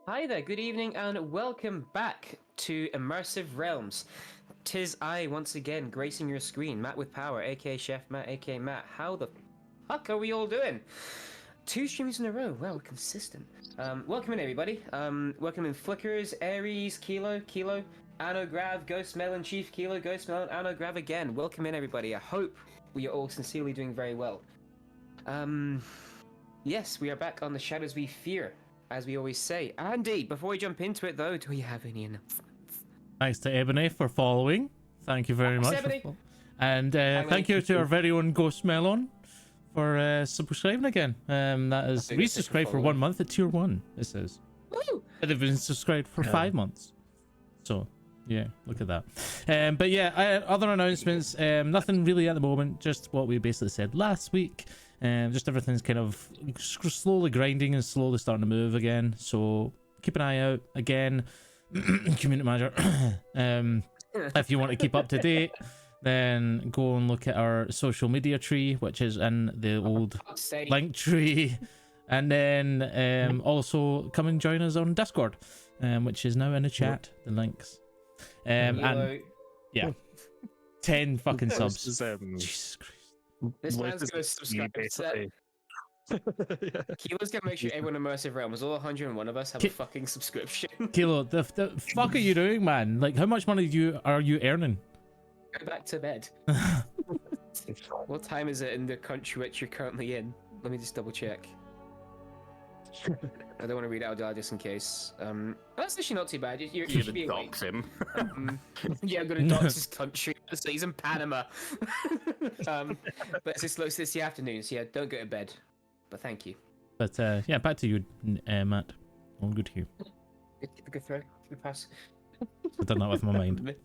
Hi there, good evening, and welcome back to Immersive Realms. Tis I, once again, gracing your screen, Matt with Power, aka Chef Matt, aka Matt. How the fuck are we all doing? 2 streams in a row, well, we're consistent. Welcome in, everybody. Welcome in Flickers, Aries, Kilo, Anno Grav, Ghost Melon, Chief Kilo, Ghost Melon, Anno Grav again. Welcome in, everybody. I hope we are all sincerely doing very well. Yes, we are back on the Shadows We Fear, as we always say. Andy, before we jump into it, though, do we have any announcements? Thanks to Ebony for following. Thank you very much. And thank you to our very own Ghost Melon for subscribing again. That is resubscribed for 1 month at tier 1, it says. Woo! But they've been subscribed for 5 months. So, yeah, look at that. But yeah, other announcements, nothing really at the moment, just what we basically said last week. Just everything's kind of slowly grinding and slowly starting to move again. So keep an eye out. Again, community manager. If you want to keep up to date, then go and look at our social media tree, which is in the old link tree. And then also come and join us on Discord, which is now in the chat. The links. And yeah, 10 fucking subs. Jesus Christ. This man's gonna subscribe to that. Kilo's gonna make sure everyone in Immersive Realms, all 101 of us, have a fucking subscription. Kilo, the fuck are you doing, man? Like, how much money are you earning? Go back to bed. What time is it in the country which you're currently in? Let me just double check. I don't want to read it out loud just in case. That's actually not too bad. You should be awake. Dox him. Yeah, I'm gonna dox his country. So he's in Panama. But it's close this afternoon, so yeah, don't go to bed. But thank you. But yeah, back to you, Matt. All good here. Good throw. Good pass. I've done that with my mind.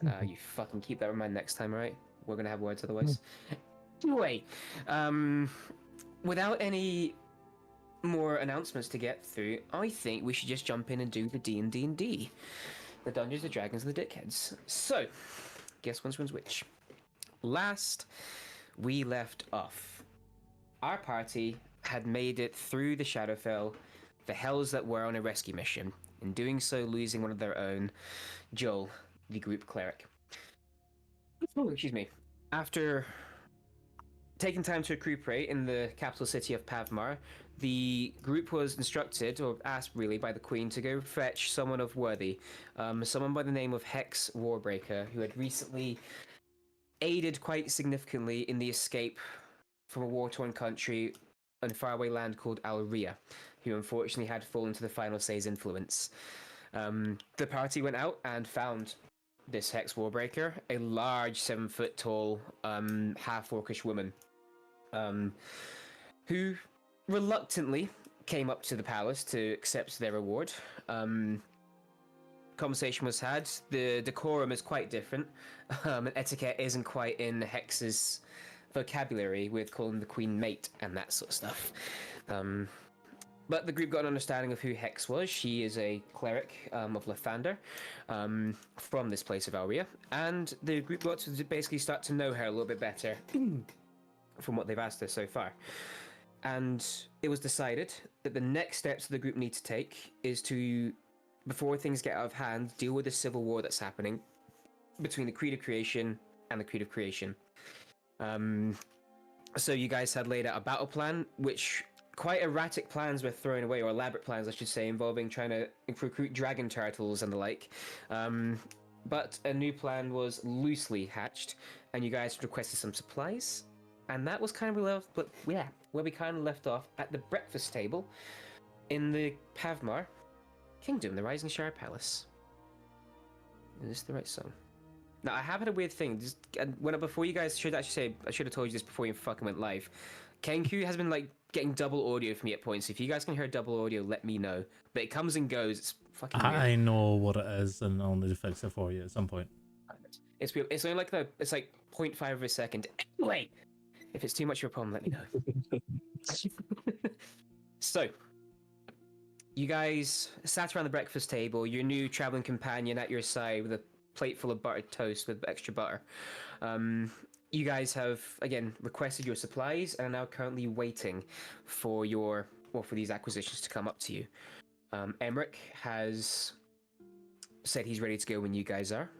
You fucking keep that in mind next time, right? We're gonna have words otherwise. Anyway, without any more announcements to get through, I think we should just jump in and do the D&D, the Dungeons, the Dragons, and the Dickheads. So, guess which one's which. Last we left off, our party had made it through the Shadowfell, the hells that were, on a rescue mission. In doing so, losing one of their own, Joel, the group cleric. Oh, excuse me. After taking time to recuperate in the capital city of Pavmar, the group was instructed, or asked really, by the Queen to go fetch someone of worthy. Someone by the name of Hex Warbreaker, who had recently aided quite significantly in the escape from a war-torn country in a faraway land called Alria, who unfortunately had fallen to the Final Say's influence. The party went out and found this Hex Warbreaker, a large 7-foot-tall, half-orcish woman, who reluctantly came up to the palace to accept their reward. Conversation was had. The decorum is quite different. And etiquette isn't quite in Hex's vocabulary, with calling the Queen mate and that sort of stuff. But the group got an understanding of who Hex was. She is a cleric of Lathander, from this place of Alria, and the group got to basically start to know her a little bit better from what they've asked her so far. And it was decided that the next steps the group need to take is to, before things get out of hand, deal with the civil war that's happening between the Creed of Creation and the Creed of Creation. So you guys had laid out a battle plan, which quite erratic plans were thrown away, or elaborate plans, I should say, involving trying to recruit dragon turtles and the like. But a new plan was loosely hatched, and you guys requested some supplies. And that was kind of where we kind of left off at the breakfast table in the Pavmar Kingdom, the Rising Shire Palace. Is this the right song? Now, I have had a weird thing. Before you guys should actually say, I should have told you this before you fucking went live. Kenku has been getting double audio from me at points. If you guys can hear double audio, let me know. But it comes and goes. It's fucking weird. I know what it is, and I'll need to fix it for you at some point. It's weird. It's only it's like 0.5 of a second. Anyway, if it's too much of a problem, let me know. So, you guys sat around the breakfast table, your new traveling companion at your side with a plate full of buttered toast with extra butter. You guys have, again, requested your supplies and are now currently waiting for these acquisitions to come up to you. Emmerich has said he's ready to go when you guys are.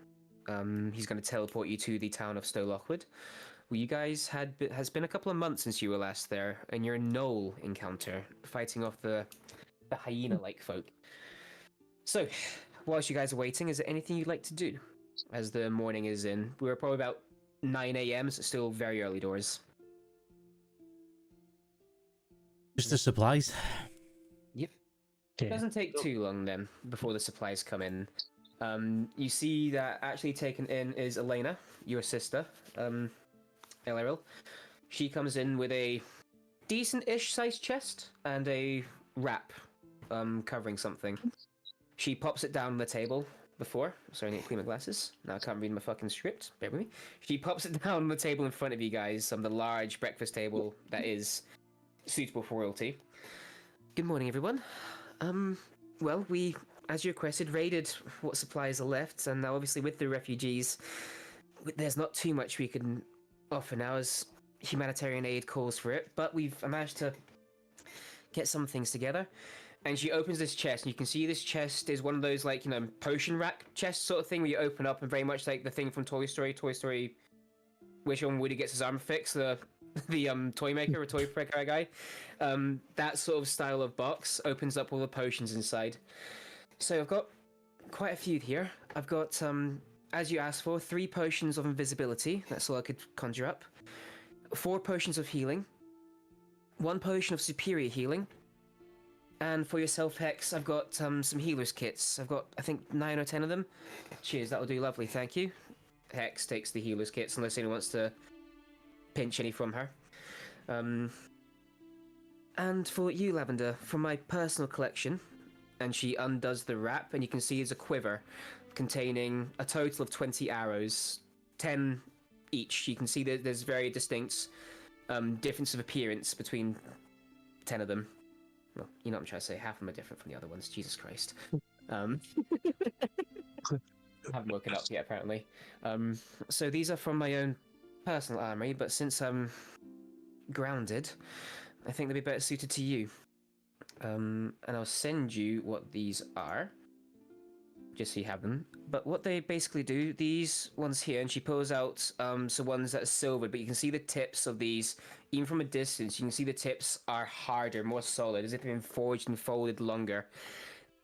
He's going to teleport you to the town of Stowlockwood. Well, you guys has been a couple of months since you were last there, and your Knoll encounter, fighting off the hyena-like folk. So, whilst you guys are waiting, is there anything you'd like to do? As the morning is in, we're probably about 9 a.m., so it's still very early doors. Just the supplies. Yep. Yeah. Doesn't take too long then before the supplies come in. You see that actually taken in is Elena, your sister, Eliril. She comes in with a decent-ish sized chest and a wrap covering something. She pops it down on the table before. Sorry, I need to clean my glasses. Now I can't read my fucking script. Bear with me. She pops it down on the table in front of you guys, on the large breakfast table that is suitable for royalty. Good morning, everyone. Well, we, as you requested, raided what supplies are left, and now obviously with the refugees, there's not too much we can offer now as humanitarian aid calls for it, but we've managed to get some things together. And she opens this chest, and you can see this chest is one of those, like, you know, potion rack chest sort of thing where you open up and very much like the thing from Toy Story, which one Woody gets his arm fixed, the toy maker or toy maker guy. That sort of style of box opens up all the potions inside. So I've got quite a few here. I've got, as you asked for, 3 potions of invisibility. That's all I could conjure up. 4 potions of healing. 1 potion of superior healing. And for yourself, Hex, I've got some healer's kits. I've got, I think, 9 or 10 of them. Cheers, that'll do lovely, thank you. Hex takes the healer's kits unless anyone wants to pinch any from her. And for you, Lavender, from my personal collection, and she undoes the wrap, and you can see there's a quiver containing a total of 20 arrows, 10 each. You can see that there's very distinct difference of appearance between 10 of them. Well, you know what I'm trying to say. Half of them are different from the other ones. Jesus Christ. I haven't woken up yet, apparently. So these are from my own personal armory, but since I'm grounded, I think they'd be better suited to you. And I'll send you what these are, just so you have them. But what they basically do, these ones here, and she pulls out some ones that are silvered, but you can see the tips of these, even from a distance, you can see the tips are harder, more solid, as if they've been forged and folded longer.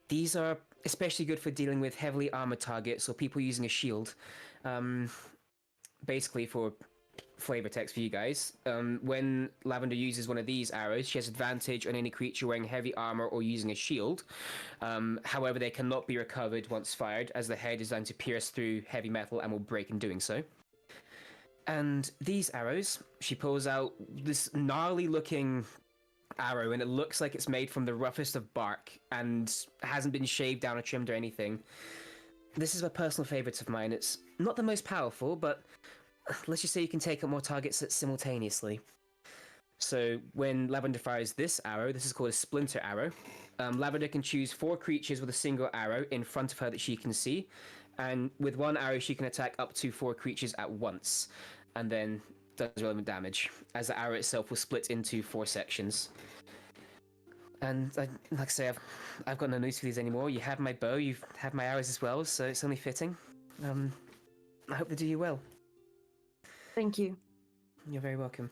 These are especially good for dealing with heavily armored targets or people using a shield. Basically for flavor text for you guys. When Lavender uses one of these arrows, she has advantage on any creature wearing heavy armor or using a shield. However, they cannot be recovered once fired, as the head is designed to pierce through heavy metal and will break in doing so. And these arrows, she pulls out this gnarly looking arrow, and it looks like it's made from the roughest of bark and hasn't been shaved down or trimmed or anything. This is a personal favorite of mine. It's not the most powerful, but let's just say you can take out more targets simultaneously. So when Lavender fires this arrow, this is called a splinter arrow. Lavender can choose 4 creatures with a single arrow in front of her that she can see, and with 1 arrow she can attack up to 4 creatures at once, and then does relevant damage, as the arrow itself will split into 4 sections. And like I say, I've got no use for these anymore. You have my bow, you have my arrows as well, so it's only fitting. I hope they do you well. Thank you. You're very welcome.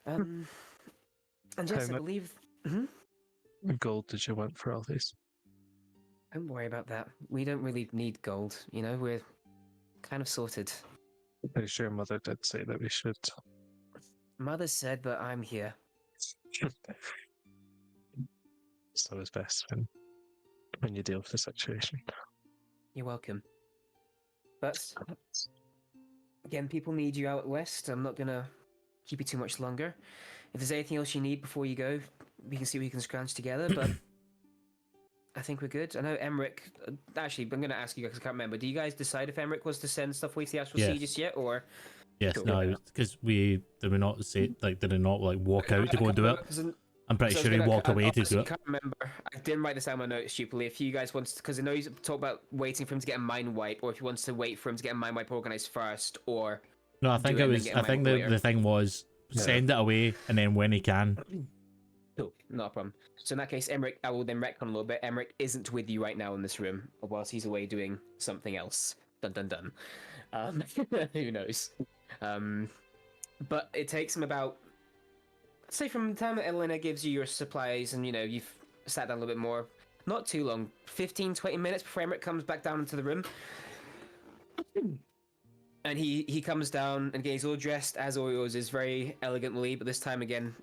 And yes, I believe... What gold did you want for all these? Don't worry about that. We don't really need gold, you know? We're kind of sorted. Pretty sure Mother did say that we should. Mother said, but I'm here. It's always best when you deal with the situation. You're welcome. But, again, people need you out west. I'm not gonna keep you too much longer. If there's anything else you need before you go, we can see what we can scrounge together, but I think we're good. I know Emmerich... actually, I'm gonna ask you guys, I can't remember. Do you guys decide if Emmerich was to send stuff away to the Astral Sea just yet, or... Yes, Cool. no, because did we not say, like, did he not, like, walk out to go and do it? I'm pretty sure he walked away to do I it. can't remember. I didn't write this down in my notes stupidly. If you guys want to, because I know he's talked about waiting for him to get a mind wipe, or if he wants to wait for him to get a mind wipe organized first, or... No, I think do it and then was, get a I mind think wipe the later. thing was, send it away, and then when he can. Cool. Not a problem. So in that case, Emmerich, I will then retcon a little bit. Emmerich isn't with you right now in this room, whilst he's away doing something else. Dun dun dun. Who knows? But it takes him about, let's say, from the time that Elena gives you your supplies and you've sat down a little bit more, not too long, 15, 20 minutes before Emmerich comes back down into the room. And he comes down and he's all dressed as always is, very elegantly, but this time again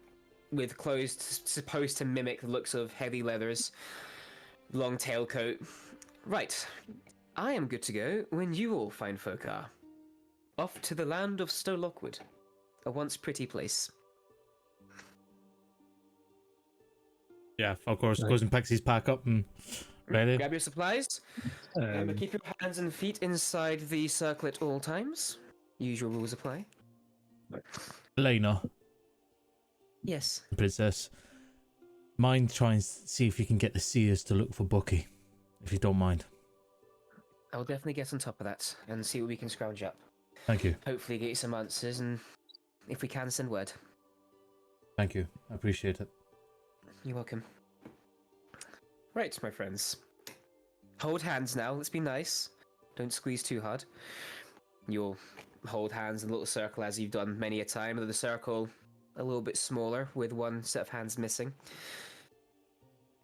with clothes supposed to mimic the looks of heavy leathers, long tailcoat. Right, I am good to go when you all fine folk are. Off to the land of Stow Lockwood, a once pretty place. Yeah, of course. Right. Goes and picks his pack up and ready. Grab your supplies. Remember, Um, keep your hands and feet inside the circle at all times. Usual rules apply. Elena, Yes. princess, mind try and see if you can get the seers to look for Bucky, if you don't mind. I'll definitely get on top of that and see what we can scrounge up. Thank you. Hopefully get you some answers, and if we can, send word. Thank you. I appreciate it. You're welcome. Right, my friends. Hold hands now. Let's be nice. Don't squeeze too hard. You'll hold hands in a little circle as you've done many a time. The circle a little bit smaller with one set of hands missing.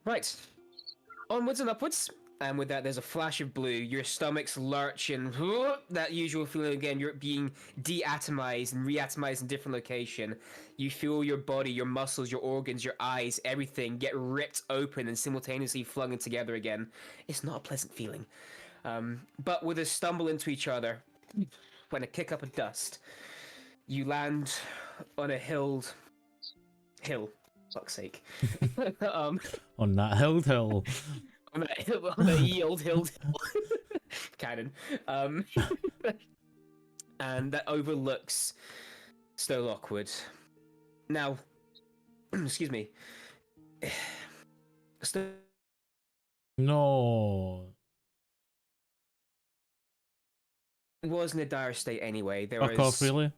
Right. Onwards and upwards. And with that, there's a flash of blue. Your stomach's lurching. That usual feeling again. You're being deatomized and reatomized in different location. You feel your body, your muscles, your organs, your eyes, everything get ripped open and simultaneously flung in together again. It's not a pleasant feeling. But with a stumble into each other, when a kick up of dust, you land on a hill. Fuck's sake. On that hill. On the yield hill cannon. And that overlooks Stow Lockwood. Now, excuse me. No. Was in a dire state anyway. There Fuck was... off, really?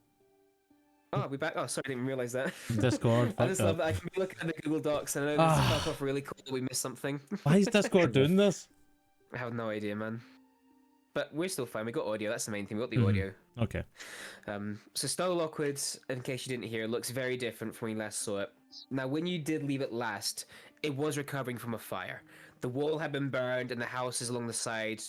Oh, we back? Oh, sorry, I didn't realize that. Discord. I Fuck just up. love that I can be looking at the Google Docs and I know this is fuck off really cool that we missed something. Why is Discord doing this? I have no idea, man. But we're still fine. We got audio. That's the main thing. We got the Mhm. audio. Okay. So Stow Lockwood, in case you didn't hear, looks very different from when you last saw it. Now, when you did leave it last, it was recovering from a fire. The wall had been burned, and the houses along the side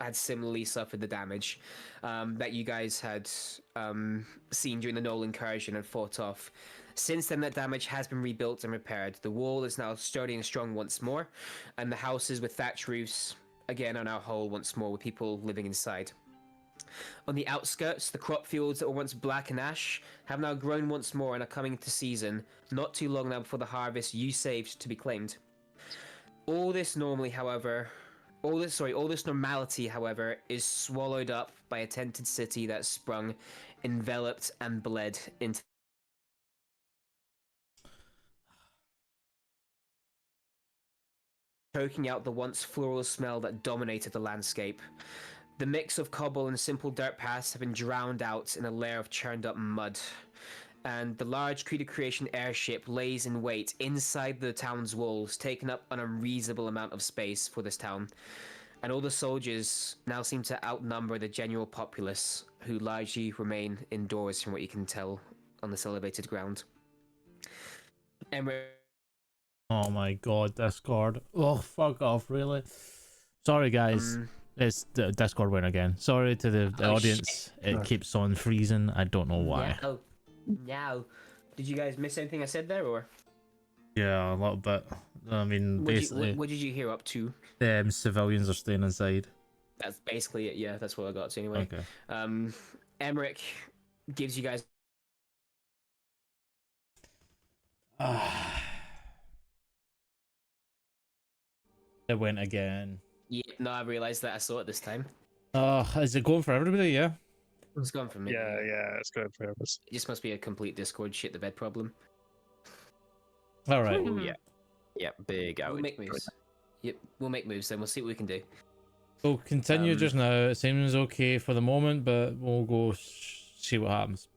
had similarly suffered the damage that you guys had seen during the Knoll incursion and fought off. Since then, that damage has been rebuilt and repaired. The wall is now sturdy and strong once more, and the houses with thatch roofs, again, are now whole once more with people living inside. On the outskirts, the crop fields that were once black and ash have now grown once more and are coming into season, not too long now before the harvest you saved to be claimed. All this normality, however, is swallowed up by a tented city that sprung, enveloped and bled into choking out the once floral smell that dominated the landscape. The mix of cobble and simple dirt paths have been drowned out in a layer of churned up mud. And the large Creed of Creation airship lays in wait inside the town's walls, taking up an unreasonable amount of space for this town. And all the soldiers now seem to outnumber the general populace, who largely remain indoors from what you can tell on this elevated ground. Oh my god, Discord. Oh, fuck off, really? Sorry, guys. It's the Discord win again. Sorry to the audience. Shit. It keeps on freezing. I don't know why. No. Did you guys miss anything I said there, or? Yeah, a little bit. I mean, basically, What did you hear up to? civilians are staying inside. That's basically it. Yeah, that's what I got to anyway. Okay. Emmerich gives you guys. It went again. Yeah, no, I realized that I saw it this time. Is it going for everybody? Yeah. It's gone for me. yeah, it's going for us. It just must be a complete Discord shit the bed problem. All right. Oh, yeah. Yeah, big We'll outage. make moves. Yep, we'll make moves then. We'll see what we can do. So continue just now. It seems okay for the moment, but we'll go see what happens.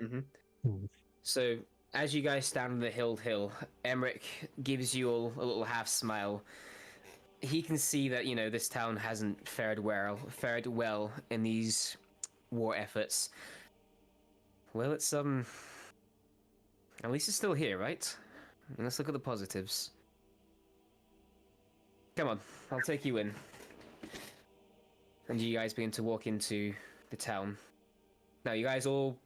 Mm-hmm. Hmm. So as you guys stand on the hill, Emmerich gives you all a little half smile. He can see that this town hasn't fared well in these war efforts. Well, it's at least it's still here, right? And let's look at the positives. Come on, I'll take you in. And you guys begin to walk into the town. Now, you guys all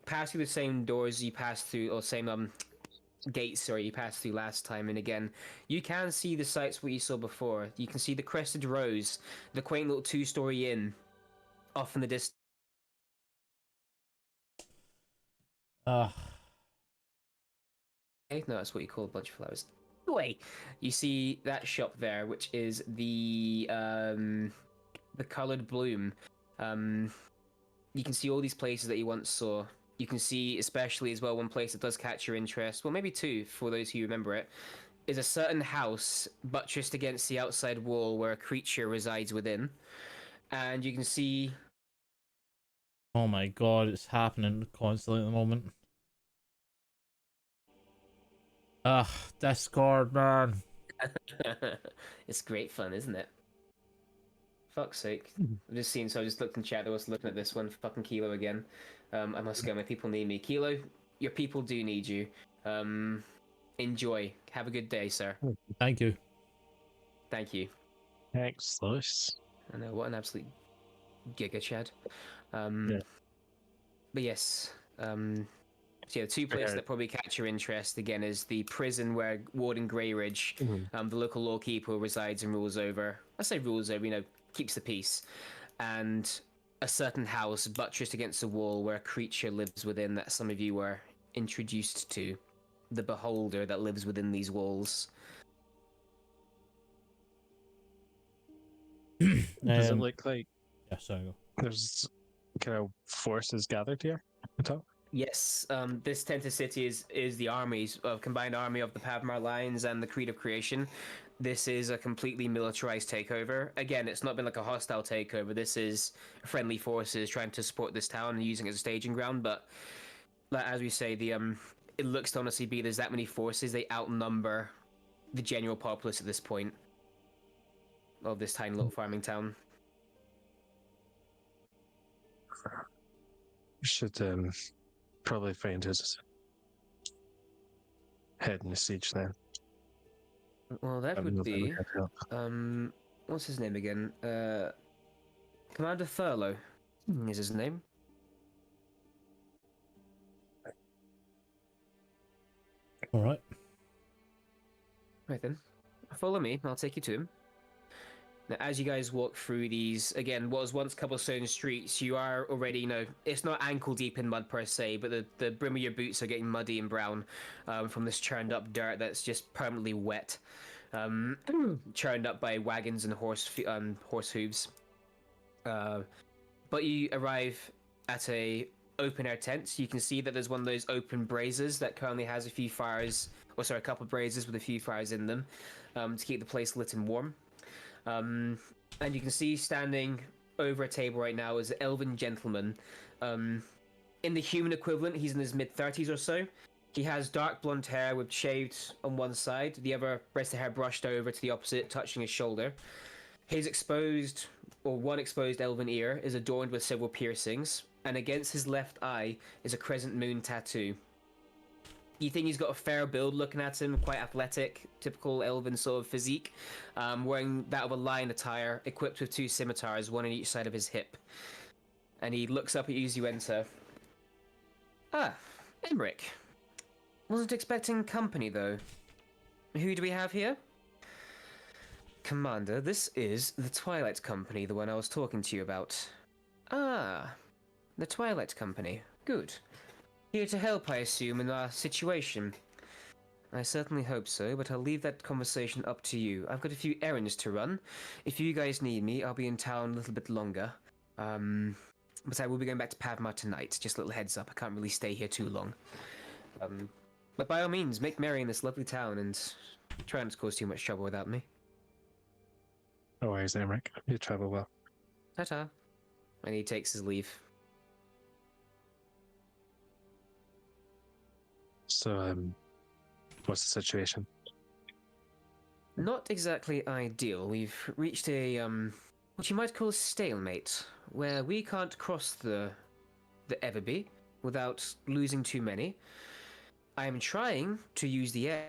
pass through the same doors you passed through, or same gates, sorry, you passed through last time. And again, you can see the sights what you saw before. You can see the crested rose, the quaint little two-story inn off in the distance. Ugh. No, that's what you call a bunch of flowers. Anyway, you see that shop there, which is the colored bloom. You can see all these places that you once saw. You can see, especially as well, one place that does catch your interest. Well, maybe two, for those who remember it. Is a certain house buttressed against the outside wall where a creature resides within, and you can see. Oh my god, it's happening constantly at the moment. Ugh, Discord, man. It's great fun, isn't it? Fuck's sake. I've just seen, so I just looked in chat, I was looking at this one, fucking Kilo again. I must go, my people need me. Kilo, your people do need you. Enjoy. Have a good day, sir. Thank you. Thank you. Thanks, Lewis. I know, what an absolute giga Chad. Yeah. But yes, so yeah, the two places that probably catch your interest again is the prison where Warden Greyridge, the local lawkeeper, resides and rules over. I say rules over, keeps the peace, and a certain house buttressed against a wall where a creature lives within that some of you were introduced to, the beholder that lives within these walls. Does it look like Yeah, sorry. Go. there's kind of forces gathered here at all? Yes, this tented city is the armies of combined army of the Pavmar Lions and the Creed of Creation. This is a completely militarized takeover. Again, it's not been like a hostile takeover. This is friendly forces trying to support this town and using it as a staging ground. But like, as we say, it looks to honestly be there's that many forces. They outnumber the general populace at this point of this tiny little farming town. We should probably find his head in the siege then. Well, that I'm would not gonna be get help. what's his name again? Commander Thurlow is his name. All right. Right then, follow me. I'll take you to him. Now, as you guys walk through these, again, what was once cobblestone streets, you are already, it's not ankle deep in mud per se, but the brim of your boots are getting muddy and brown from this churned up dirt that's just permanently wet, churned up by wagons and horse hooves. But you arrive at a open air tent. You can see that there's one of those open braziers that currently has a few fires, a couple of braziers with a few fires in them to keep the place lit and warm. And you can see standing over a table right now is an elven gentleman. In the human equivalent, he's in his mid-30s or so. He has dark blonde hair with shaved on one side, the other rest of hair brushed over to the opposite, touching his shoulder. His one exposed elven ear is adorned with several piercings, and against his left eye is a crescent moon tattoo. You think he's got a fair build looking at him, quite athletic, typical elven sort of physique, wearing that of a lion attire, equipped with two scimitars, one on each side of his hip. And he looks up at you as you enter. Ah, Emmerich. Wasn't expecting company, though. Who do we have here? Commander, this is the Twilight Company, the one I was talking to you about. Ah, the Twilight Company. Good. Here to help, I assume, in our situation. I certainly hope so, but I'll leave that conversation up to you. I've got a few errands to run. If you guys need me, I'll be in town a little bit longer. But I will be going back to Pavmar tonight. Just a little heads up, I can't really stay here too long. But by all means, make merry in this lovely town and try not to cause too much trouble without me. No worries, Emmerich. You travel well. Ta-ta. And he takes his leave. So, what's the situation? Not exactly ideal. We've reached a what you might call a stalemate, where we can't cross the Everby without losing too many. I am trying to use the air.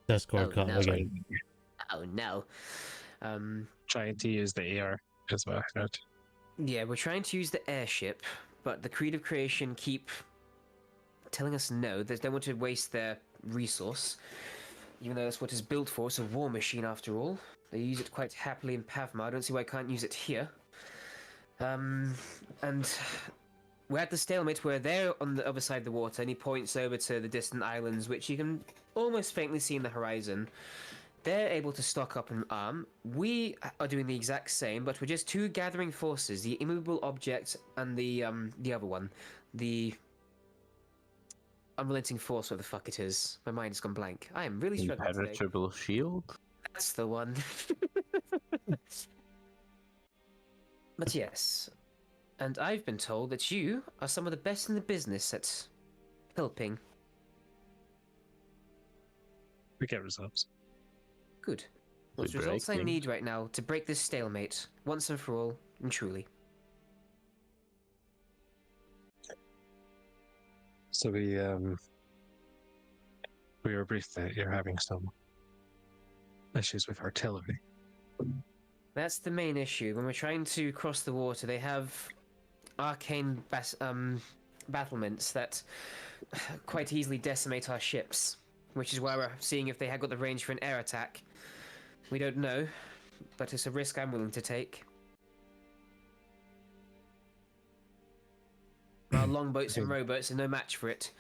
Discord Oh, cut no. again. Oh no. Trying to use the air as well. Right? Yeah, we're trying to use the airship, but the Creed of Creation keep telling us no. They don't want to waste their resource, even though that's what it's built for. It's a war machine, after all. They use it quite happily in Pavma. I don't see why I can't use it here. And we're at the stalemate where they're on the other side of the water, and he points over to the distant islands, which you can almost faintly see in the horizon. They're able to stock up and arm. We are doing the exact same, but we're just two gathering forces: the immovable object and the other one, the unrelenting force. What the fuck it is? My mind has gone blank. I am really struggling today. Impenetrable shield. That's the one. But yes, and I've been told that you are some of the best in the business at helping. We get results. Good. Those We results I break need right now to break this stalemate once and for all and truly. So we were briefed that you're having some issues with artillery. That's the main issue. When we're trying to cross the water, they have arcane battlements that quite easily decimate our ships, which is why we're seeing if they have got the range for an air attack. We don't know, but it's a risk I'm willing to take. Our longboats and rowboats are no match for it,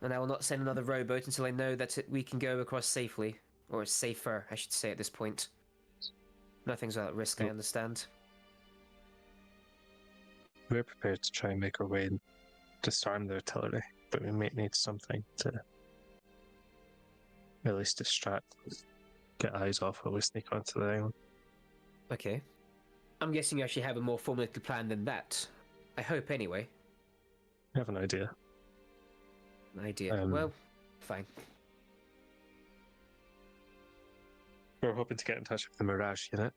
and I will not send another rowboat until I know that we can go across safely, or safer, I should say, at this point. Nothing's without risk, I understand. We're prepared to try and make our way and disarm the artillery, but we might need something to at least distract, get eyes off while we sneak onto the island. Okay. I'm guessing you actually have a more formulated plan than that. I hope, anyway. I have an idea. An idea. Well, fine. We're hoping to get in touch with the Mirage unit.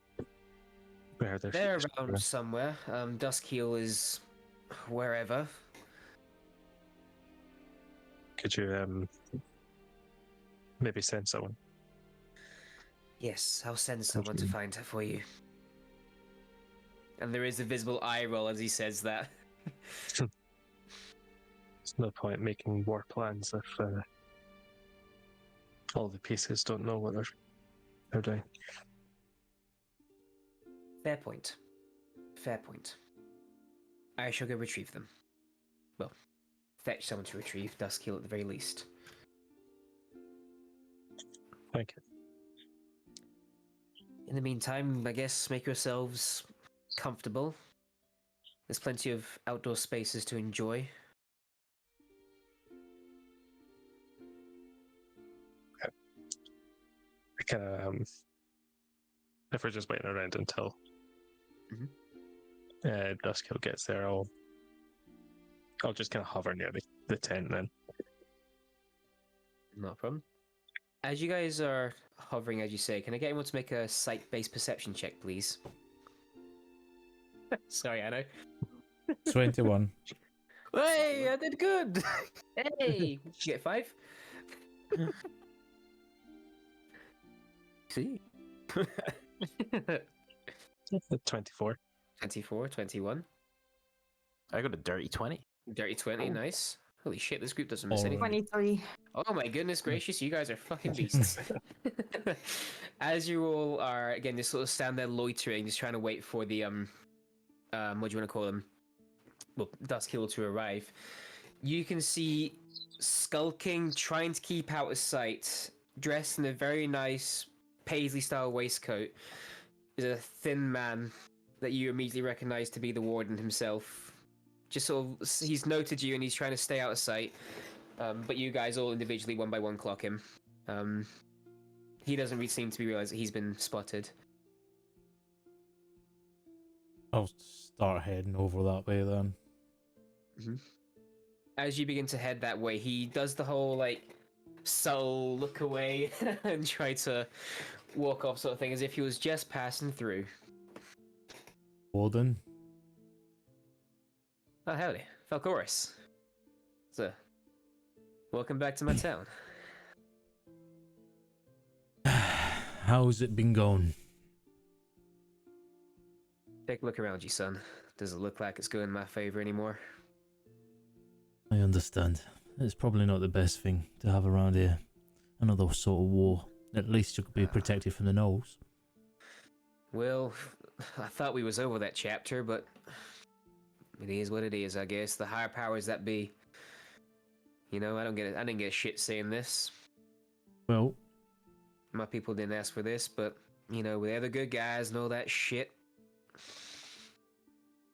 Where They're around somewhere. Duskheel is wherever. Could you maybe send someone? Yes, I'll send someone to find her for you. And there is a visible eye roll as he says that. There's no point making war plans if all the pieces don't know what they're doing. Fair point. Fair point. I shall go retrieve them. Well, fetch someone to retrieve Duskheel at the very least. Thank you. In the meantime, I guess make yourselves comfortable. There's plenty of outdoor spaces to enjoy. I kind of if we're just waiting around until Duskill gets there, I'll just kind of hover near the tent then. No problem. As you guys are hovering, as you say, can I get anyone to make a sight-based perception check, please? Sorry, Anno. 21. Hey, I did good! Hey! You get 5? See? 24. 24, 21. I got a dirty 20. Dirty 20, nice. Holy shit, this group doesn't miss Oh. anything. 23. Oh my goodness gracious, you guys are fucking beasts. As you all are, again, just sort of stand there loitering, just trying to wait for the, what do you want to call them? Well, Duskheel to arrive. You can see skulking, trying to keep out of sight, dressed in a very nice paisley-style waistcoat, is a thin man that you immediately recognize to be the warden himself. Just sort of, he's noted you and he's trying to stay out of sight. But you guys all individually, one by one, clock him. He doesn't seem to be realize that he's been spotted. I'll start heading over that way then. As you begin to head that way, he does the whole like subtle look away and try to walk off sort of thing, as if he was just passing through. Warden. Oh, howdy, Falcoris. So, welcome back to my town. How's it been going? Take a look around you, son. Doesn't look like it's going in my favor anymore. I understand. It's probably not the best thing to have around here. Another sort of war. At least you could be protected from the gnolls. Well, I thought we was over that chapter, but it is what it is, I guess. The higher powers that be. You know, I didn't get shit saying this. Well, My people didn't ask for this, but you know, they're the good guys and all that shit.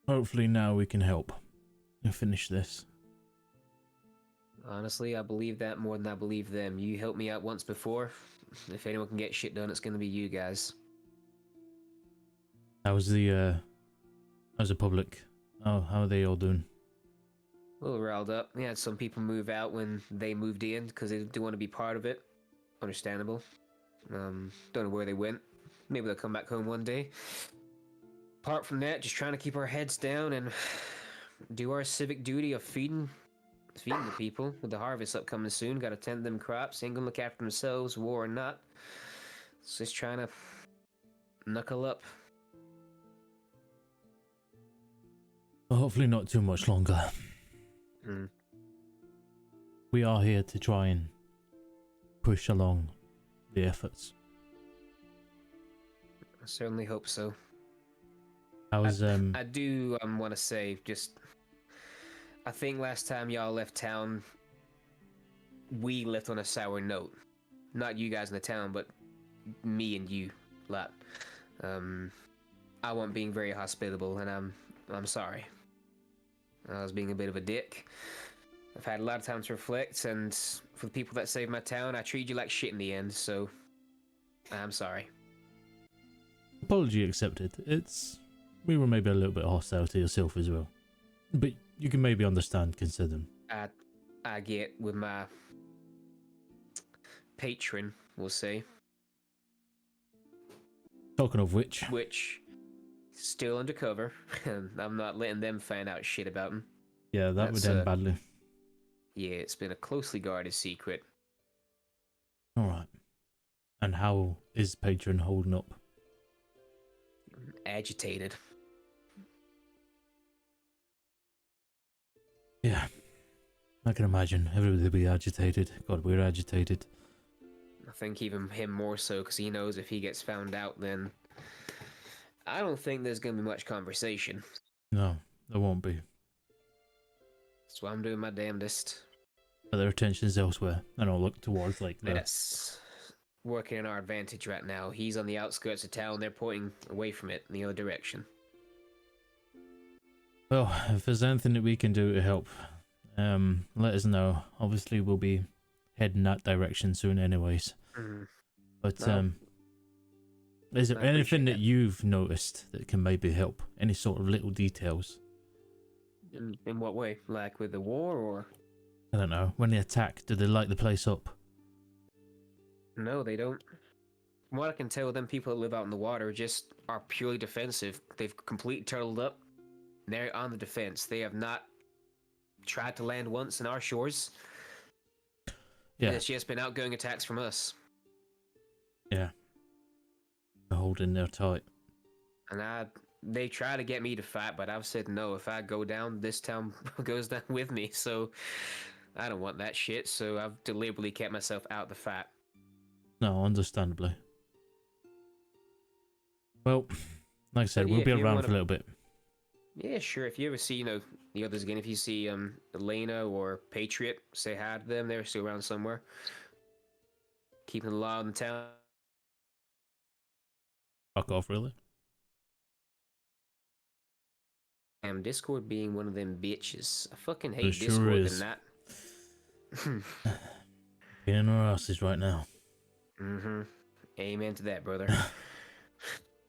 hopefully now we can help and finish this. Honestly, I believe that more than I believe them. You helped me out once before. If anyone can get shit done, it's gonna be you guys. How's the public? How are they all doing? A little riled up. We had some people move out when they moved in because they didn't want to be part of it. Understandable. Don't know where they went. Maybe they'll come back home one day. Apart from that, just trying to keep our heads down and do our civic duty of feeding the people. With the harvest upcoming soon, gotta tend them crops. Ain't gonna look after themselves, war or not. It's just trying to knuckle up. Well, hopefully not too much longer. Mm. We are here to try and push along the efforts. I certainly hope so. How's I do want to say, just I think last time y'all left town, we left on a sour note. Not you guys in the town, but me and you lot. I wasn't being very hospitable, and I'm sorry. I was being a bit of a dick. I've had a lot of time to reflect, and for the people that saved my town, I treated you like shit in the end, so I'm sorry. apology accepted? We were maybe a little bit hostile to yourself as well, but you can maybe understand considering. I get with my patron, we'll say, Talking of which, still undercover, and I'm not letting them find out shit about him. yeah, that That's, would end badly. Yeah, it's been a closely guarded secret. All right. And how is Patron holding up? Agitated. Yeah, I can imagine everybody be agitated. God, we're agitated. I think even him more so, because he knows if he gets found out, then I don't think there's going to be much conversation. No, there won't be. That's why I'm doing my damnedest. But their attention's elsewhere, and I'll look towards like the. That's working in our advantage right now. He's on the outskirts of town. They're pointing away from it in the other direction. Well, if there's anything that we can do to help, let us know. Obviously, we'll be heading that direction soon, anyways. Mm. But Well, is there I anything appreciate that that. you've noticed that can maybe help? Any sort of little details? In what way? Like with the war, or? I don't know. When they attack, do they light the place up? No, they don't. From what I can tell, them people that live out in the water just are purely defensive. They've completely turtled up. They're on the defense. They have not tried to land once in our shores. Yeah, It's just been outgoing attacks from us. yeah. They're holding their tight. And they try to get me to fight, but I've said no. If I go down, this town goes down with me. So I don't want that shit. So I've deliberately kept myself out the fight. No, understandably. Well, like I said, But we'll yeah, be if you around wanna- for a little bit. Yeah, sure. If you ever see, the others again, if you see Elena or Patriot, say hi to them. They're still around somewhere. Keeping the law in the town. Fuck off, really? Discord being one of them bitches. I fucking hate It sure Discord is. and that. Being in our asses right now. Mm-hmm. Amen to that, brother.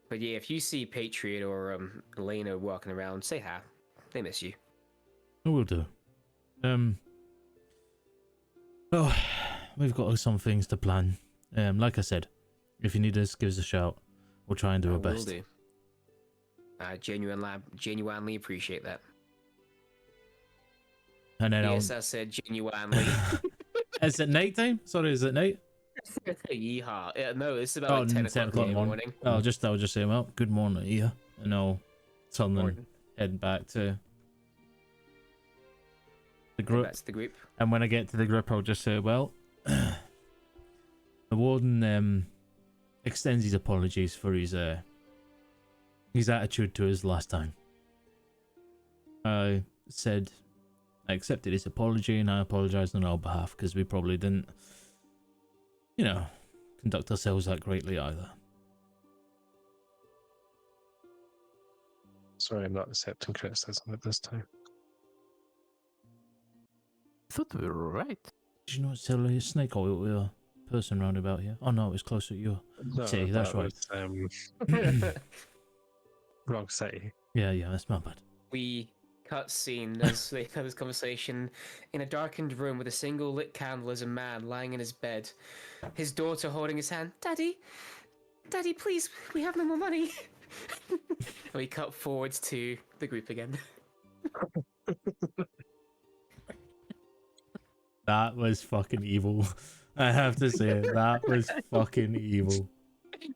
But yeah, if you see Patriot or Elena walking around, say hi. They miss you. I will do. Oh, we've got some things to plan. Like I said, if you need us, give us a shout. We'll try and do our Will best. do. I genuinely appreciate that. And then Yes, I said genuinely. Is it night time? Sorry, is it night? Yeehaw. Yeah, no, it's about Oh, like 10 o'clock in the morning. morning. I'll just say, well, good morning, yeah. And I'll turn and Morning. head back to the Head group. back to the group. And when I get to the group, I'll just say, well, the warden extends his apologies for his attitude to us last time. I said I accepted his apology and I apologized on our behalf because we probably didn't, conduct ourselves that greatly either. Sorry, I'm not accepting criticism at this time. I thought we were right. Did you not sell a snake oil with a person round about here? Oh no, it was closer to you. No, See, that's that right. was, wrong city. Yeah, that's my bad. We cut scene as they have this conversation in a darkened room with a single lit candle as a man lying in his bed, his daughter holding his hand. Daddy, please, we have no more money. And we cut forwards to the group again. That was fucking evil. I have to say, that was fucking evil.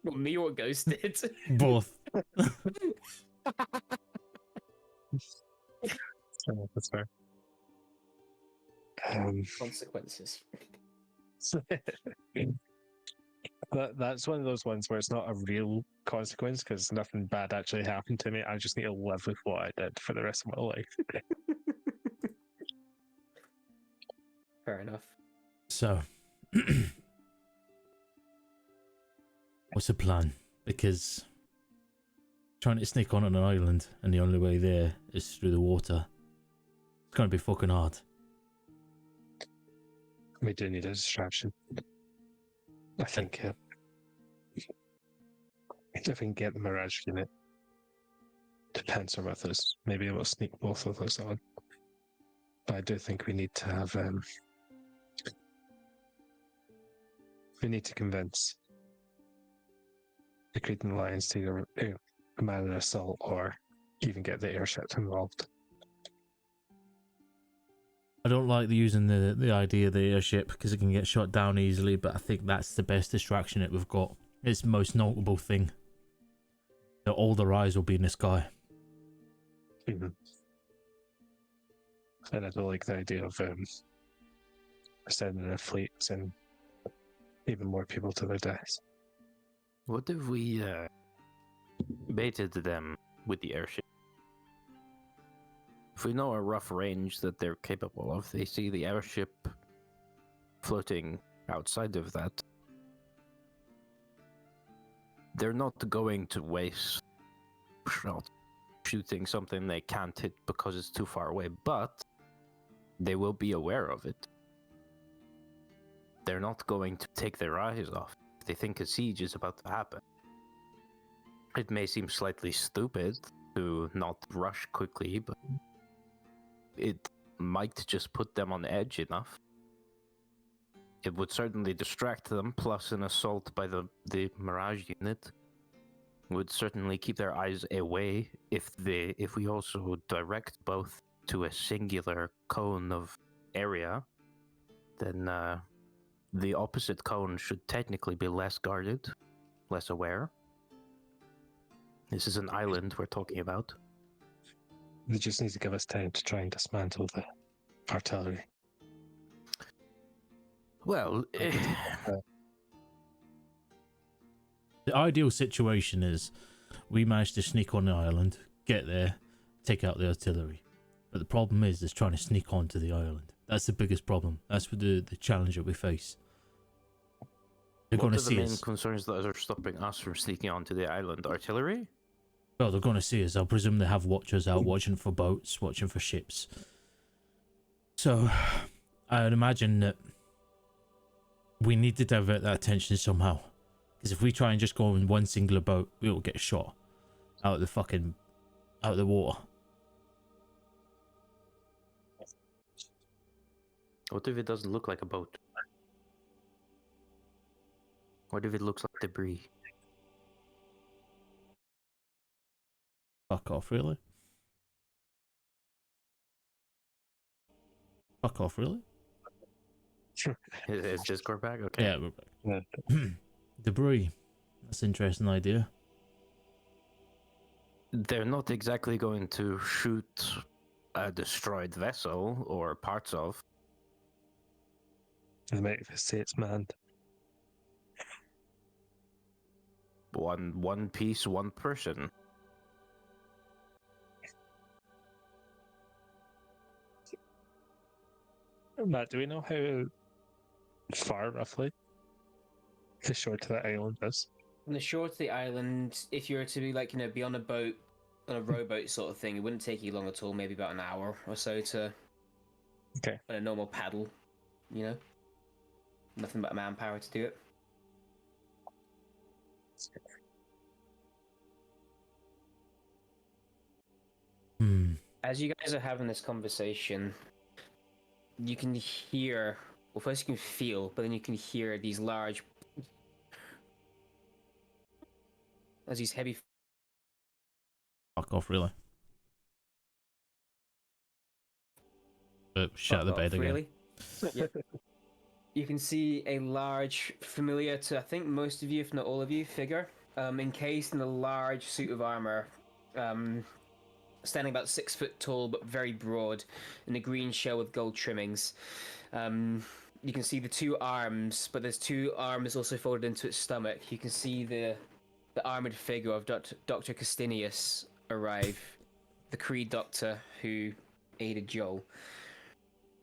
Well, me or Ghost did. Both. That's fair. Consequences. That's one of those ones where it's not a real consequence because nothing bad actually happened to me. I just need to live with what I did for the rest of my life. Fair enough. So, what's the plan? Because trying to sneak on an island and the only way there is through the water. It's gonna be fucking hard. We do need a distraction. I think if we can get the Mirage unit to pencil with us, maybe we'll sneak both of us on. But I do think we need to have we need to convince the Cretan Alliance to either command an assault or even get the airships involved. I don't like using the idea of the airship because it can get shot down easily, but I think that's the best distraction that we've got. It's the most notable thing. That all their eyes will be in the sky. Mm-hmm. And I don't like the idea of sending a fleet and even more people to their deaths. What if we baited them with the airship? If we know a rough range that they're capable of, they see the airship floating outside of that, they're not going to waste shots shooting something they can't hit because it's too far away, but they will be aware of it. They're not going to take their eyes off. They think a siege is about to happen. It may seem slightly stupid to not rush quickly, but it might just put them on edge enough. It would certainly distract them, plus an assault by the Mirage unit would certainly keep their eyes away. If we also direct both to a singular cone of area, then the opposite cone should technically be less guarded, less aware. This is an island we're talking about. They just need to give us time to try and dismantle the artillery. Well, The ideal situation is we manage to sneak on the island, get there, take out the artillery. But the problem is trying to sneak onto the island. That's the biggest problem. That's the challenge that we face. They're going to see What are the main us. concerns that are stopping us from sneaking onto the island? Artillery? Well, they're going to see us. I presume they have watchers out watching for boats, watching for ships. So, I would imagine that we need to divert that attention somehow. Because if we try and just go in one singular boat, we will get shot out of the water. What if it doesn't look like a boat? What if it looks like debris? Fuck off, really? Fuck off, really? Is Discord back? Okay. Yeah, we're back. Debris. That's an interesting idea. They're not exactly going to shoot a destroyed vessel or parts of. They might say it's manned. One piece, one person. Matt, do we know how far roughly the shore to that island is? From the shore to the island, if you were to be like, be on a boat, on a rowboat sort of thing, it wouldn't take you long at all, maybe about an hour or so to Okay. on a normal paddle, Nothing but manpower to do it. As you guys are having this conversation, you can hear, well, first you can feel, but then you can hear these large, as these heavy. Fuck off, really? But shut the bed again. Really? Yep. You can see a large, familiar to I think most of you, if not all of you, figure, encased in a large suit of armor, standing about 6 foot tall but very broad, in a green shell with gold trimmings. You can see the two arms, but there's two arms also folded into its stomach. You can see the armored figure of Dr. Castinius arrive, the Creed doctor who aided Joel.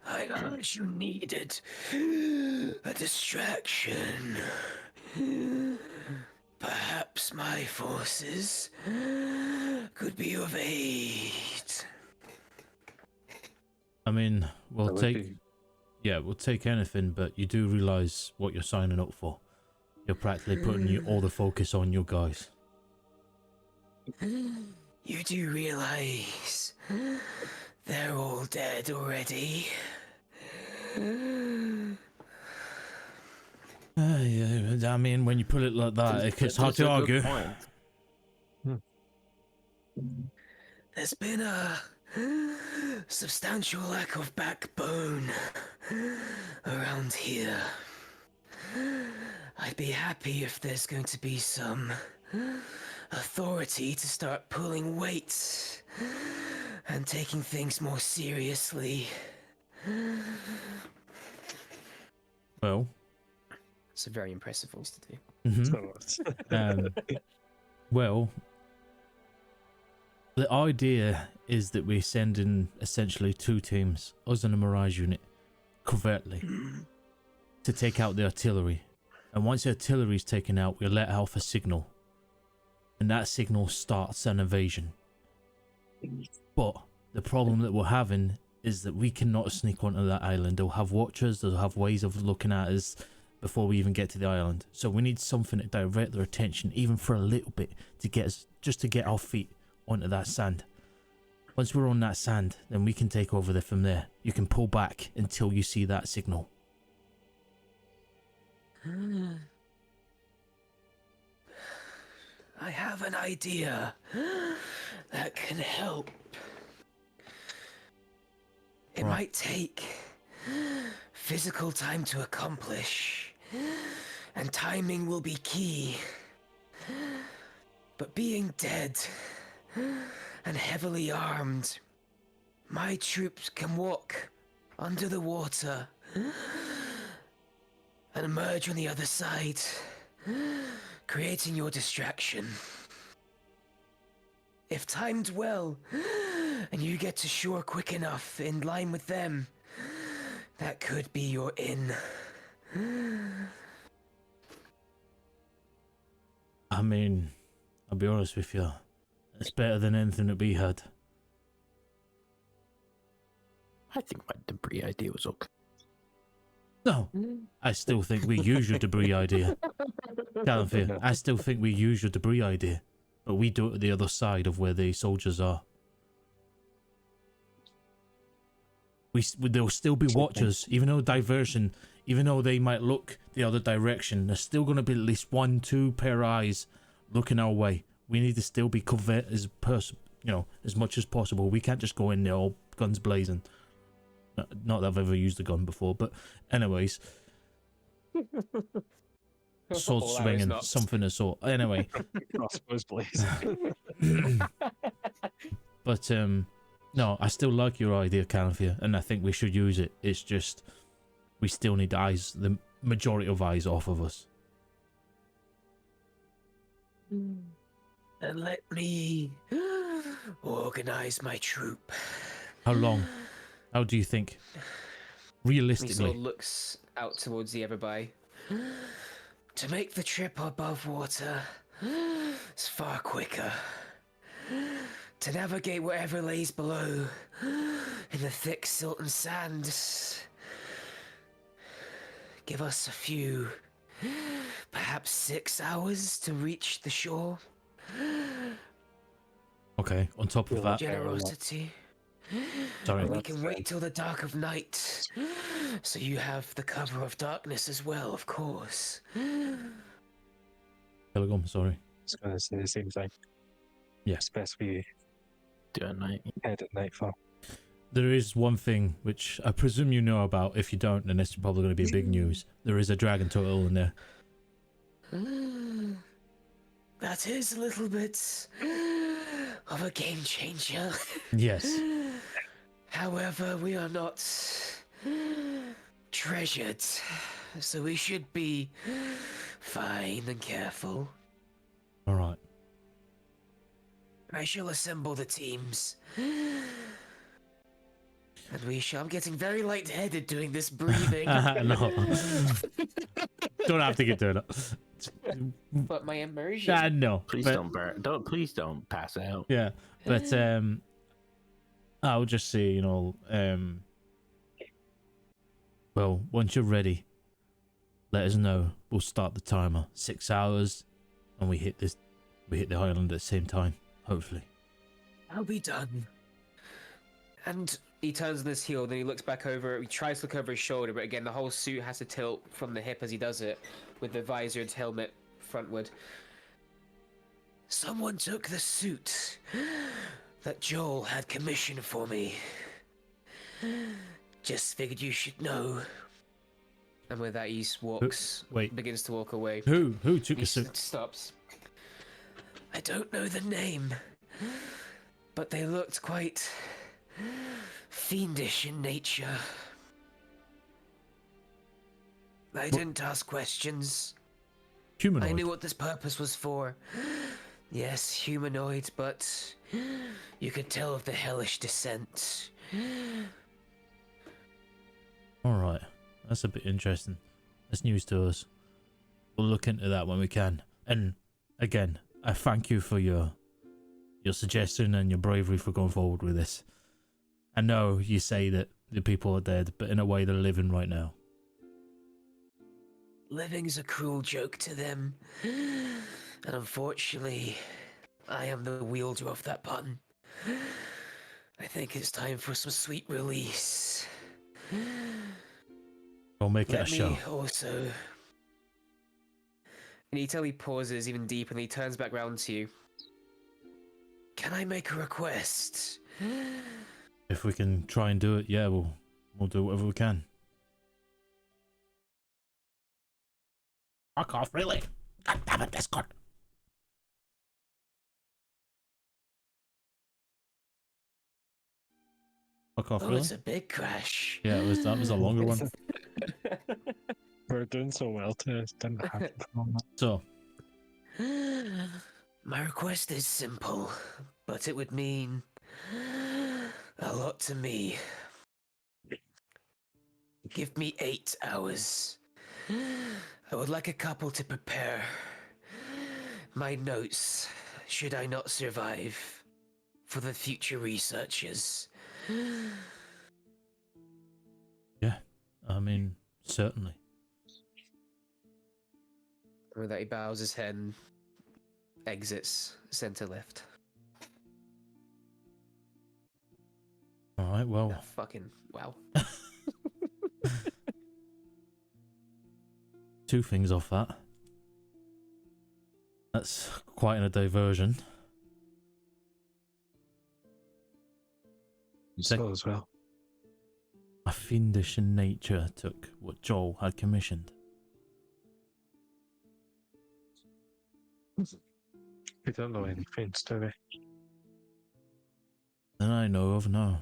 I heard you needed a distraction. Perhaps my forces could be of aid. I mean, we'll That would take... be- Yeah, we'll take anything, but you do realise what you're signing up for. You're practically putting all the focus on your guys. You do realise they're all dead already? Yeah, I mean, when you put it like that, it's hard That's a to good argue. point. There's been a substantial lack of backbone around here. I'd be happy if there's going to be some authority to start pulling weight and taking things more seriously. Well, It's a very impressive voice to do. mhm. Well, the idea is that we send in essentially two teams, us and a Mirage unit, covertly, to take out the artillery. And once the artillery is taken out, we let off a signal. And that signal starts an invasion. But the problem that we're having is that we cannot sneak onto that island. They'll have watchers, they'll have ways of looking at us before we even get to the island. So we need something to divert their attention, even for a little bit, to get us, just to get our feet onto that sand. Once we're on that sand, then we can take over there from there. You can pull back until you see that signal. I have an idea that can help. It Right. might take physical time to accomplish, and timing will be key. But being dead and heavily armed, my troops can walk under the water and emerge on the other side, creating your distraction. If timed well, and you get to shore quick enough in line with them, that could be your in. I mean, I'll be honest with you, it's better than anything that we had. I think my debris idea was okay. No, I still think we use your debris idea. Calanthea, No. I still think we use your debris idea. But we do it at the other side of where the soldiers are. There'll still be watchers, even though diversion, even though they might look the other direction, there's still going to be at least 1-2 pair of eyes looking our way. We need to still be covert as as much as possible. We can't just go in there all guns blazing. Not that I've ever used a gun before, but anyways, sword All arrows swinging, not. something of sort. Anyway, Crossbows blaze. but no, I still like your idea, Calanthea, and I think we should use it. It's just we still need eyes, the majority of eyes off of us. And let me organize my troop. How long? How do you think? He sort Realistically. of looks out towards the Everby. To make the trip above water is far quicker. To navigate whatever lays below in the thick silt and sand. Give us a few, perhaps 6 hours to reach the shore. Okay, on top of that, Generosity. sorry. We can wait till the dark of night, so you have the cover of darkness as well, of course. Pilgrim, sorry. I was going to say the same thing. Yeah. It's best we Do it night. head at nightfall. There is one thing which I presume you know about. If you don't, then it's probably going to be big news. There is a dragon turtle in there. That is a little bit of a game changer. Yes. However, we are not treasured, so we should be fine and careful. All right. I shall assemble the teams. And we shall. I'm getting very lightheaded doing this breathing. No. Don't have to get doing it. But my immersion. No. Please but- don't burn. Please don't pass out. Yeah, but I would just say, well, once you're ready, let us know. We'll start the timer. 6 hours, and we hit the island at the same time. Hopefully. I'll be done. And he turns on his heel, then he looks back over. He tries to look over his shoulder, but again, the whole suit has to tilt from the hip as he does it, with the visor and helmet frontward. Someone took the suit that Joel had commissioned for me. Just figured you should know. And with that, he begins to walk away. Who took He the suit? stops. I don't know the name, but they looked quite fiendish in nature. I didn't ask questions. Humanoid. I knew what this purpose was for. Yes, humanoid, but you could tell of the hellish descent. All right, that's a bit interesting. That's news to us. We'll look into that when we can. And again, I thank you for your suggestion and your bravery for going forward with this. I know you say that the people are dead, but in a way they're living right now. Living's a cruel joke to them. And unfortunately, I am the wielder of that button. I think it's time for some sweet release. We'll make it a Let show. me also... And you tell he pauses even deeper and he turns back round to you. Can I make a request? If we can try and do it, yeah, we'll do whatever we can. Fuck off, really? God damn it, Discord. Fuck off, Oh, really? it's a big crash. Yeah, that was a longer one. We're doing so well to it didn't happen. So, My request is simple, but it would mean a lot to me. Give me 8 hours. I would like a couple to prepare my notes, should I not survive, for the future researchers. yeah, I mean, Certainly. With that, he bows his head and exits center left. All right, well, No, fucking wow. two things off that. That's quite a diversion. So as well. A fiendish nature took what Joel had commissioned. We don't know any fiends, do we? That I know of, no.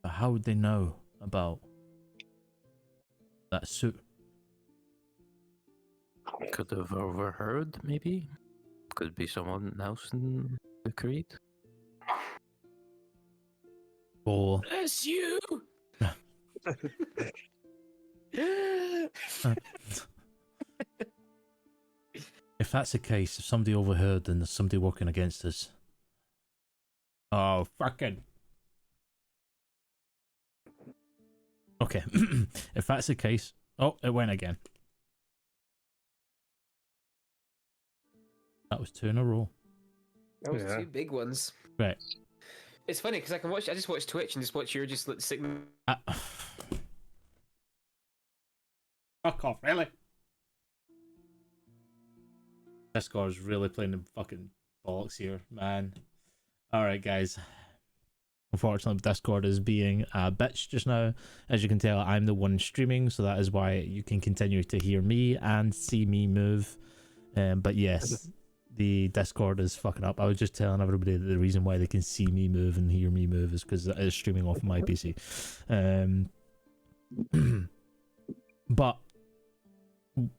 But how would they know about that suit? Could have overheard, maybe? Could be someone else in the creed. Or Bless you. if that's the case, if somebody overheard, then there's somebody working against us. Oh, fucking. Okay, if that's the case... Oh, it went again. That was 2 in a row. That was Yeah. 2 big ones. Right. It's funny because I just watch Twitch and just watch you just sitting. Fuck off, really? Discord's really playing the fucking bollocks here, man. Alright, guys. Unfortunately, Discord is being a bitch just now. As you can tell, I'm the one streaming, so that is why you can continue to hear me and see me move. But yes, the Discord is fucking up. I was just telling everybody that the reason why they can see me move and hear me move is because it is streaming off my PC. But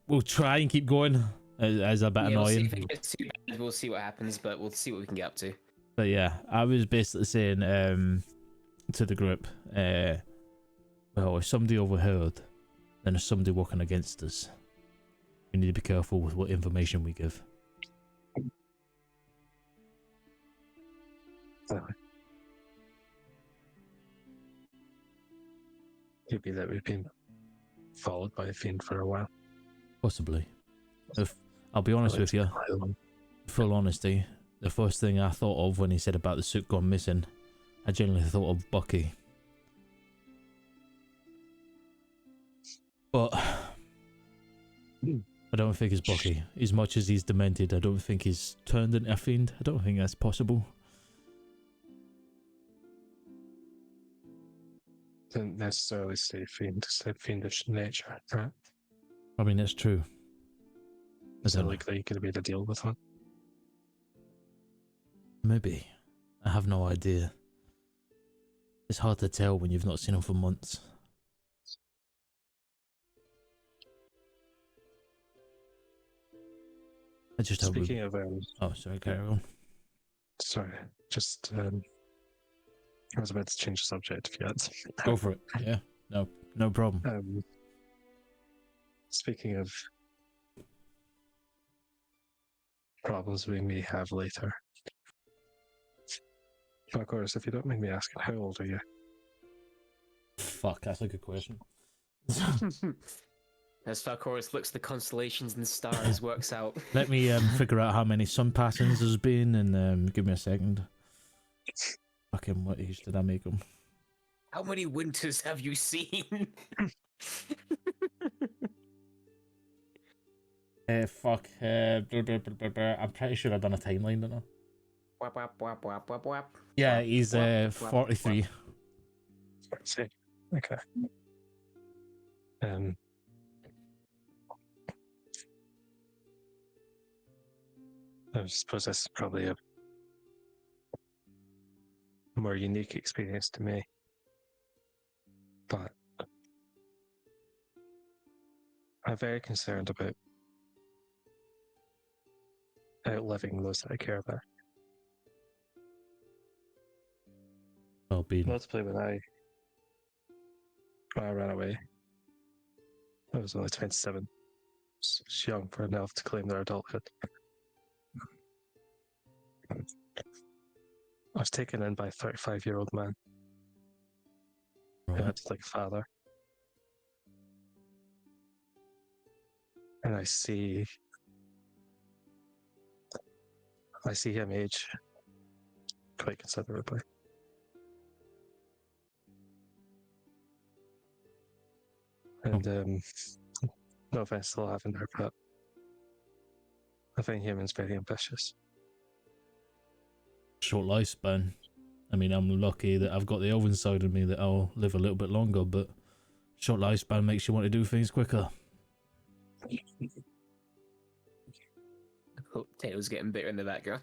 we'll try and keep going. As a bit Yeah, we'll see annoying. if it gets too bad. We'll see what happens, but we'll see what we can get up to. But yeah, I was basically saying to the group, well, if somebody overheard, then there's somebody working against us. We need to be careful with what information we give. Could be that we've been followed by a fiend for a while. Possibly. If I'll be honest with you, full honesty, the first thing I thought of when he said about the suit gone missing, I generally thought of Bucky. But I don't think it's Bucky. As much as he's demented, I don't think he's turned into a fiend. I don't think that's possible. Didn't necessarily say fiend, said fiendish nature, right? I mean, that's true. I Is it don't know. likely going to be to deal with one? Maybe. I have no idea. It's hard to tell when you've not seen him for months. I just hope. Speaking of, Oh, sorry, carry on. sorry, just I was about to change the subject if you had something. Go for it. Yeah, no problem. Speaking of problems we may have later. Of course, if you don't mind me asking, how old are you? Fuck, that's a good question. As Falcoris looks at the constellations and the stars, works out. Let me figure out how many sun patterns there's been, and give me a second. Fucking, what age did I make him? How many winters have you seen? Fuck. I'm pretty sure I've done a timeline, don't I? Wap, wap, wap, wap, wap, wap. Yeah, Wap, he's wap, wap, 43. wap. See. Okay. I suppose this is probably a more unique experience to me. But I'm very concerned about outliving those that I care about. Well, being. Notably, when I ran away, I was only 27. So I was young for enough to claim their adulthood. I was taken in by a 35-year-old man. who Right. had like a father. And I see him age quite considerably. And no offense to Lavender, but I think humans very ambitious. Short lifespan. I mean, I'm lucky that I've got the elven side of me that I'll live a little bit longer, but short lifespan makes you want to do things quicker. Oh, Tails getting bitter in the background.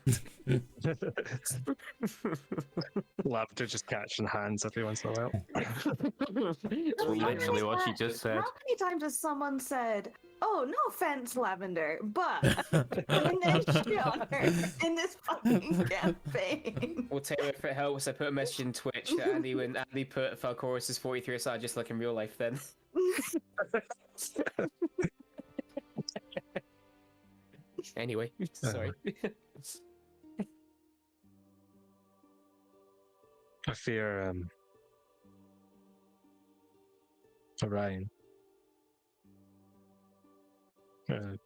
Lavender just catching hands every once in a while. It's Well, really literally nice. what she just said. How many times has someone said, "Oh, no offense, Lavender, but in this genre, in this fucking campaign"? Well, Taylor, if it helps, I put a message in Twitch that Andy, when Andy put Falcoris is 43 aside, just like in real life then. Anyway, sorry. I fear Orion. I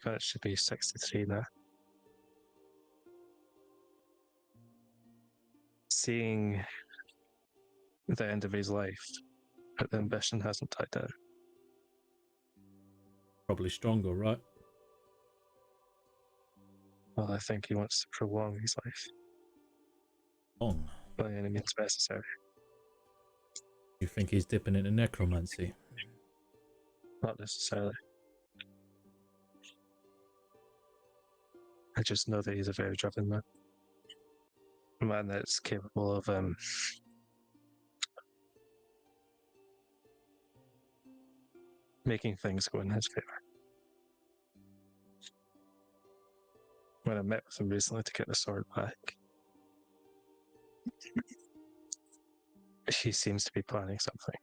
got it should be 63 now. Seeing the end of his life, but the ambition hasn't died down. Probably stronger, right? Well, I think he wants to prolong his life Long. by any means necessary. You think he's dipping into necromancy? Not necessarily. I just know that he's a very driven man. A man that's capable of making things go in his favor. When I met with him recently to get the sword back, he seems to be planning something.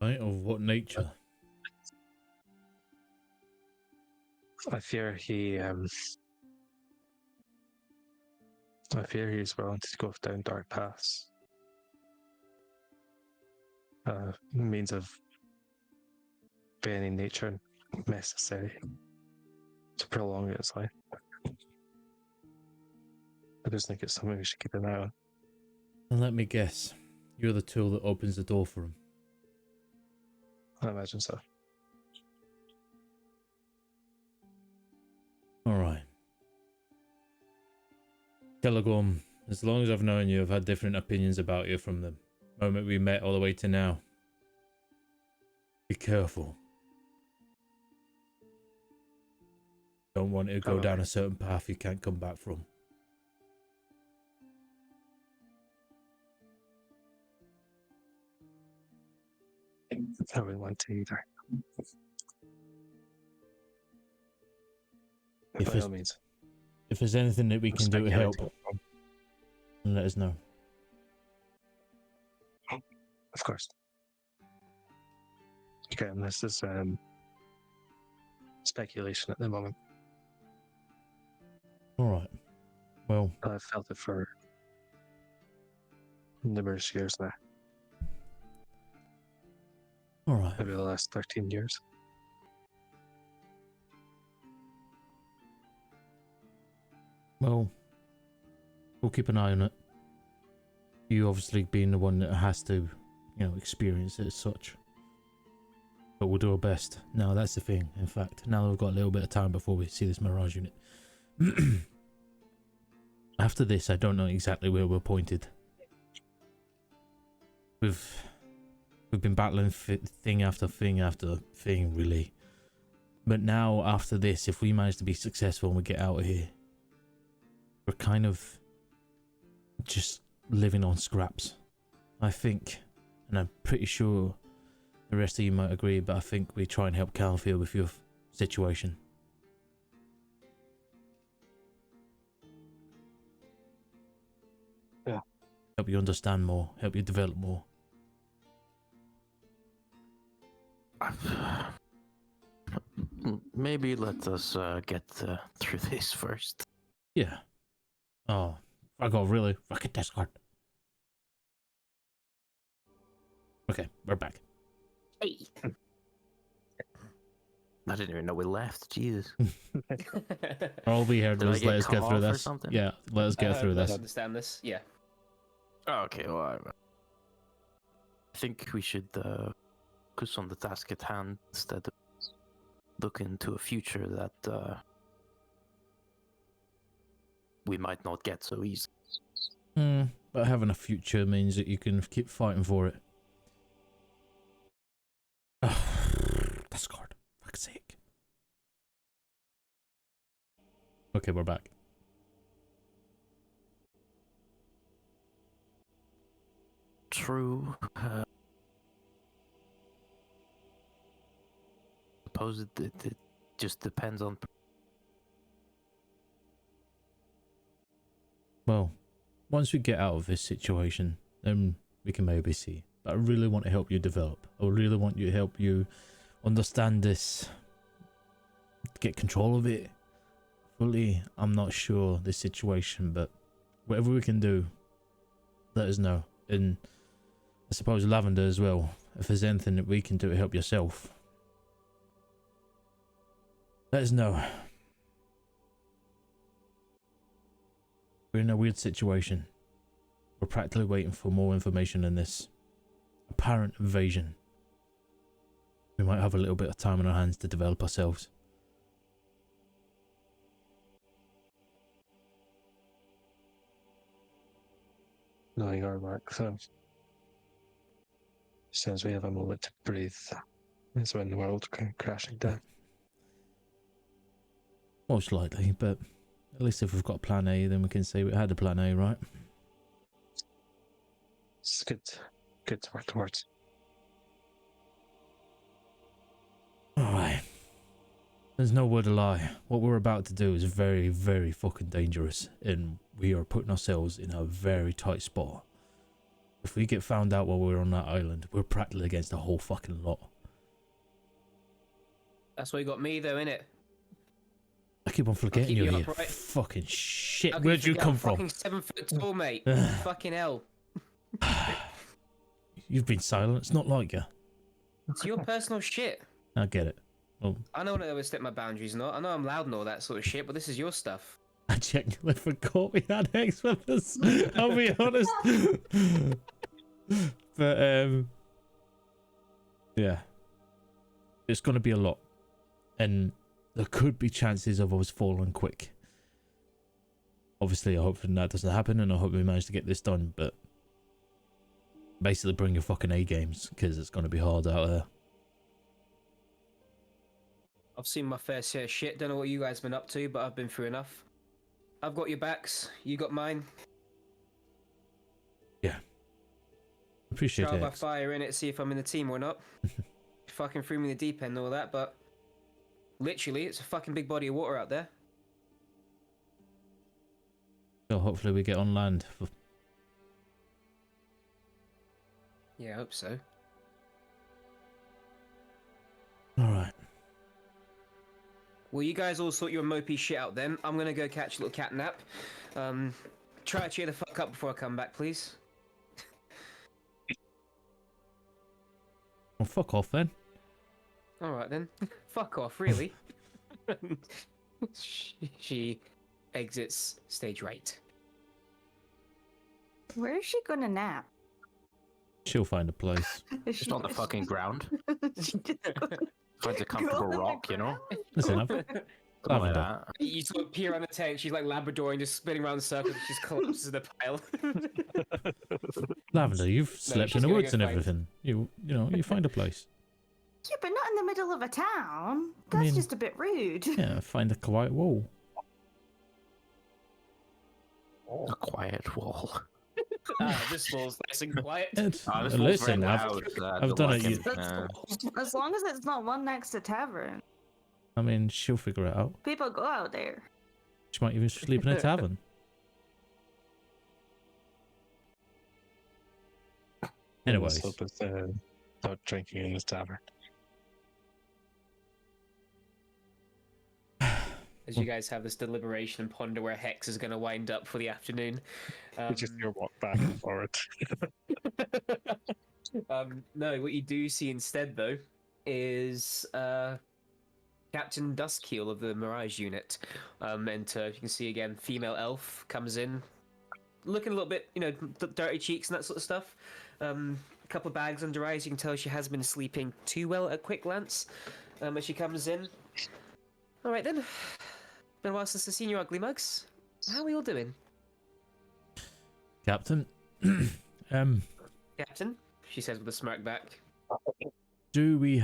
Right? Of what nature? I fear he's willing to go down dark paths. Means of by any nature necessary to prolong its life. I just think it's something we should keep an eye on. And let me guess, you're the tool that opens the door for him. I imagine so. Alright. Telegorm, as long as I've known you, I've had different opinions about you from the moment we met all the way to now. Be careful. Don't want it to go down a certain path you can't come back from. I wouldn't want to either. If By it's- all means. If there's anything that we can do to help, then let us know. Of course. Again, this is speculation at the moment. Alright. Well, I've felt it for numerous years now, alright. maybe the last 13 years. Well, we'll keep an eye on it. You obviously being the one that has to, experience it as such. But we'll do our best. Now that's the thing. In fact, now we've got a little bit of time before we see this Mirage unit. After this, I don't know exactly where we're pointed. We've been battling thing after thing after thing, really. But now, after this, if we manage to be successful and we get out of here, we're kind of just living on scraps. I think, and I'm pretty sure the rest of you might agree, but I think we try and help Calfield with your situation. Yeah. Help you understand more, help you develop more. Maybe let us get through this first. Yeah. Oh, I go, really? Fucking discard. Okay, we're back. Hey. I didn't even know we left. Jesus. All we heard Did I was get let us cut get through off or this. something? Yeah, let us get through Let's this. understand this. Yeah. Okay, well, I think we should focus on the task at hand instead of looking to a future that we might not get so easy. But having a future means that you can keep fighting for it. Discord. Fuck's sake. Okay, we're back. True. Suppose it just depends on. Well, once we get out of this situation, then we can maybe see. But I really want to help you develop. I really want you to help you understand this. Get control of it. Fully, I'm not sure the situation, but whatever we can do, let us know. And I suppose Lavender as well. If there's anything that we can do to help yourself, let us know. We're in a weird situation. We're practically waiting for more information in this apparent invasion. We might have a little bit of time on our hands to develop ourselves. Knowing our mark, so as soon as we have a moment to breathe, is when the world comes crashing down. Most likely, but at least if we've got plan A, then we can say we had a plan A, right? It's good to work towards. Alright. There's no word to lie. What we're about to do is very, very fucking dangerous, and we are putting ourselves in a very tight spot. If we get found out while we're on that island, we're practically against the whole fucking lot. That's why you got me, though, innit? I keep on forgetting keep you're you here. upright. Fucking shit. How can Where'd you forget come I'm from? Fucking 7 foot tall, mate. Fucking hell. You've been silent. It's not like you. It's your personal shit. I get it. Well, I know when I overstep my boundaries, not. I know I'm loud and all that sort of shit, but this is your stuff. I genuinely forgot we had X with us. I'll be honest. But yeah, it's gonna be a lot, and there could be chances of us falling quick. Obviously, I hope that doesn't happen, and I hope we manage to get this done. But basically, bring your fucking A games, because it's gonna be hard out there. I've seen my fair share of shit. Don't know what you guys been up to, but I've been through enough. I've got your backs. You got mine. Yeah. Appreciate Trial it. by fire in it, see if I'm in the team or not. Fucking threw me in the deep end and all that, but literally, it's a fucking big body of water out there. So hopefully we get on land. Yeah, I hope so. Alright. Well, you guys all sort your mopey shit out then. I'm gonna go catch a little cat nap. Try to cheer the fuck up before I come back, please. Well, fuck off then. Alright then. Fuck off, really. She exits stage right. Where is she gonna nap? She'll find a place. Is Just she- on the fucking ground. She just gonna Finds a go comfortable on the rock, you know? ground? Listen, I've Something like Lavender. that. You sort of peer around the tent, she's like Labrador and just spinning around in circles, she just collapses in the pile. Lavender, you've slept she's in the gonna woods go and find- everything. You know, you find a place. Yeah, but not in the middle of a town. That's mean- just a bit rude. Yeah, find a quiet wall. A quiet wall. This wall's nice and quiet. This wall's Listen, very I've loud, I I've don't done like it, it. As long as it's not one next to tavern. I mean, she'll figure it out. People go out there. She might even sleep in a tavern. Anyways, Let's hope it's not drinking in this tavern. As as you guys have this deliberation and ponder where Hex is going to wind up for the afternoon. We just your walk back and forward. No, what you do see instead, though, is Captain Dustkeel of the Mirage unit. And you can see again, female elf comes in, looking a little bit, dirty cheeks and that sort of stuff. A couple of bags under her eyes. You can tell she has been sleeping too well at a quick glance. As she comes in. All right then. Been a while since I've seen your ugly mugs. How are we all doing? Captain, Captain, she says with a smirk back. do you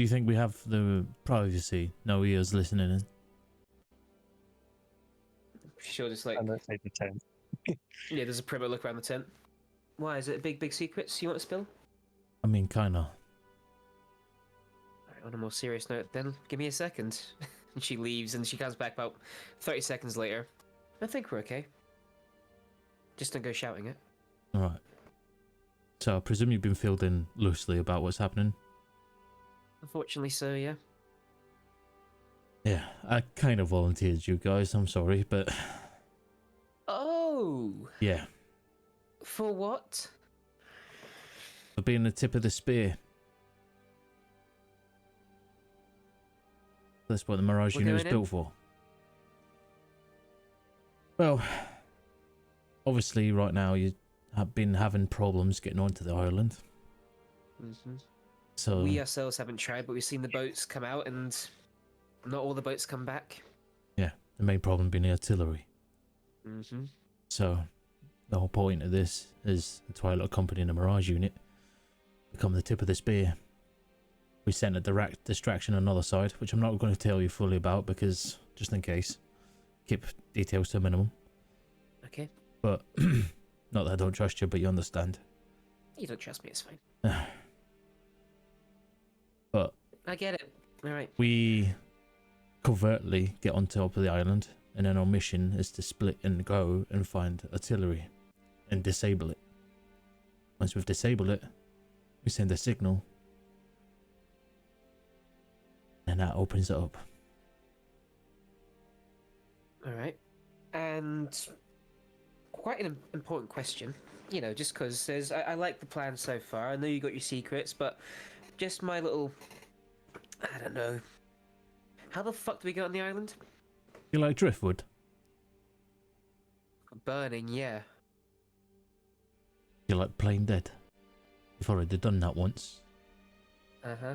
think we have the privacy? No ears listening in. She'll just like, And let's say the 10. yeah, there's a perimeter look around the tent. Why, is it a big secret you want to spill? I mean, kinda. Alright, on a more serious note then, give me a second. And she leaves and she comes back about 30 seconds later. I think we're okay. Just don't go shouting it. Alright. So I presume you've been filled in loosely about what's happening? Unfortunately so, yeah. Yeah, I kind of volunteered you guys, I'm sorry, but Oh! yeah. For what? For being the tip of the spear. That's what the Mirage We're unit was going in? built for. Well, obviously right now you have been having problems getting onto the island. Mm-hmm. So We ourselves haven't tried, but we've seen the boats come out and not all the boats come back. yeah, the main problem being the artillery. Mm-hmm. So the whole point of this is the Twilight Company and the Mirage unit become the tip of the spear. We sent a direct distraction on another side, which I'm not going to tell you fully about because, just in case, keep details to a minimum. Okay. But, not that I don't trust you, but you understand. You don't trust me, it's fine. But I get it. Alright. we covertly get on top of the island, and then our mission is to split and go and find artillery and disable it. Once we've disabled it, we send a signal, and that opens it up. Alright. And quite an important question. Just because I like the plan so far. I know you got your secrets, but just my little... I don't know. How the fuck do we get on the island? You like driftwood? Burning, yeah. You like plain dead? You've already done that once. Uh-huh.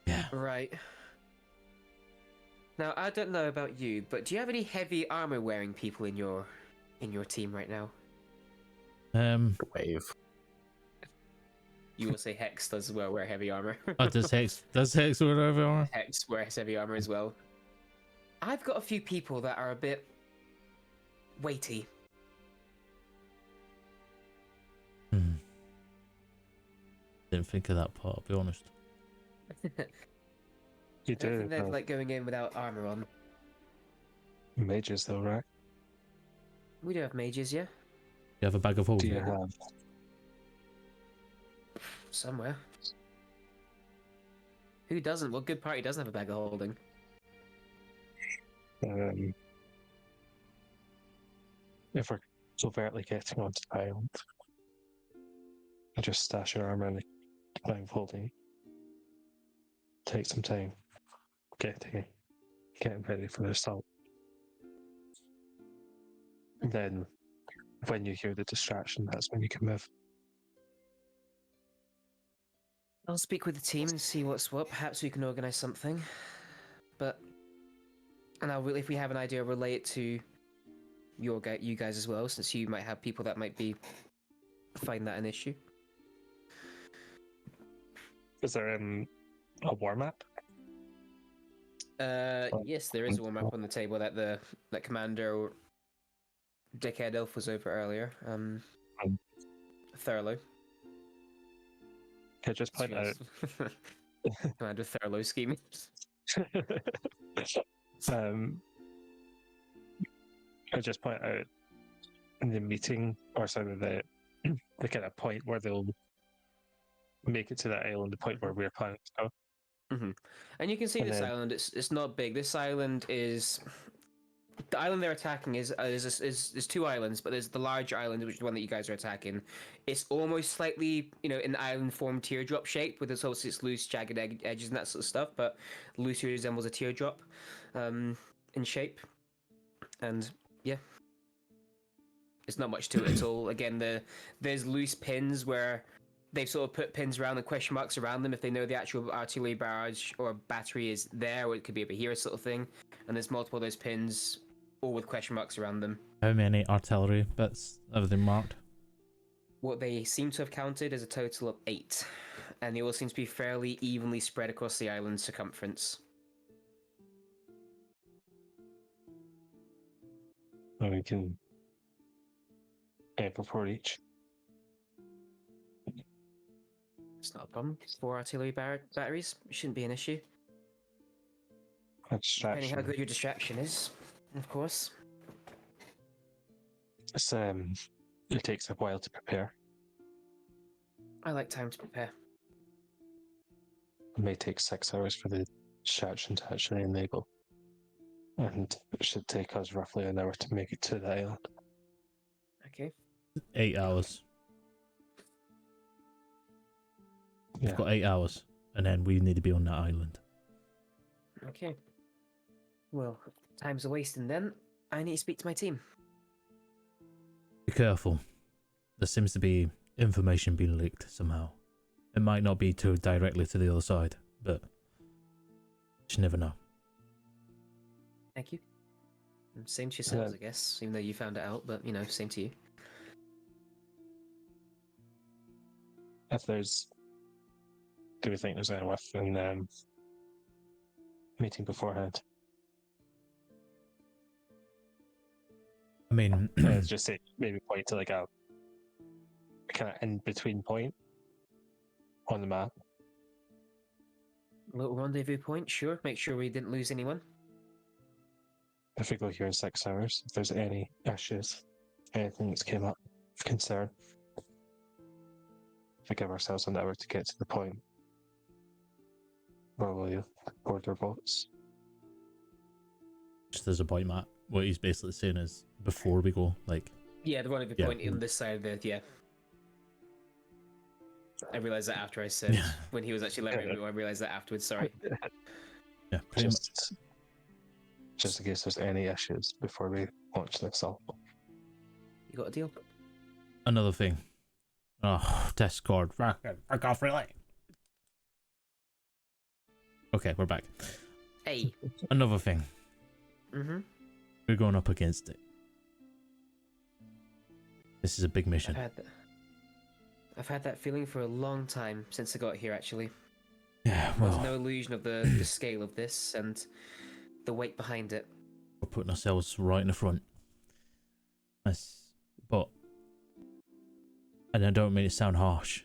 Yeah. Right. Now, I don't know about you, but do you have any heavy armor wearing people in your team right now? Wave. You will say Hex does well wear heavy armor. Does Hex or whatever? Hex wears heavy armor as well. I've got a few people that are a bit weighty. Didn't think of that part, I'll be honest. You I don't do. think they're have like going in without armor on. mages though, right? We do have mages, yeah? You have a bag of Do holding? you have? Somewhere. Who doesn't? What good party doesn't have a bag of holding? If we're overtly getting onto the island, I just stash your armor in the bag of holding. Take some time getting ready for the assault. And then, when you hear the distraction, that's when you can move. I'll speak with the team and see what's what. Perhaps we can organize something. And if we have an idea, relay it to you guys as well, since you might have people that might find that an issue. Is there a war map? Yes, there is a warm up on the table that Commander or Dickhead Elf was over earlier. Thurlow. Can I just point out? Commander Thurlow scheme. I just point out in the meeting, or sorry, the kind of point where they'll make it to that island, the point where we're planning to go. And you can see And this then- island. It's not big. This island is the island they're attacking is two islands, but there's the large island, which is the one that you guys are attacking. It's almost slightly, in island form teardrop shape, with its loose, jagged edges and that sort of stuff, but loosely resembles a teardrop in shape. And yeah, it's not much to it at all. Again, there's loose pins where they've sort of put pins around and question marks around them if they know the actual artillery barrage or battery is there, or it could be over here sort of thing. And there's multiple of those pins, all with question marks around them. How many artillery bits have they marked? What they seem to have counted is a total of 8, and they all seem to be fairly evenly spread across the island's circumference. And we can aim for 4 each. It's not a problem. 4 artillery batteries shouldn't be an issue. A Depending how distraction. good your distraction is, of course. It's, it takes a while to prepare. I like time to prepare. It may take 6 hours for the distraction to actually enable. And it should take us roughly an hour to make it to the island. Okay. 8 hours. Yeah. We've got 8 hours, and then we need to be on that island. Okay. Well, time's a wasting then. I need to speak to my team. Be careful. There seems to be information being leaked somehow. It might not be too directly to the other side, but you never know. Thank you. And same to yourselves, Yeah. I guess, even though you found it out, but, same to you. If there's... Do we think there's any within meeting beforehand? I mean, Let's just say maybe point to like a kind of in between point on the map. A little rendezvous point, sure. Make sure we didn't lose anyone. If we go here in 6 hours, if there's any issues, anything that's came up of concern, if we give ourselves an hour to get to the point, where will you board their boats? just as a point, Matt, what he's basically saying is before we go, like, Yeah, the rendezvous Yeah. point on this side of the, yeah. I realised that after I said, Yeah. when he was actually letting me know, I realised that afterwards, sorry. yeah, pretty much. Just in case there's any issues before we launch this up. You got a deal? Another thing. Oh, Discord. Fuck off, really. Okay, we're back. Hey. Another thing. Mm-hmm. We're going up against it. This is a big mission. I've had that feeling for a long time since I got here, actually. Yeah, There's well, no illusion of the scale of this and the weight behind it. we're putting ourselves right in the front. But, and I don't mean to sound harsh,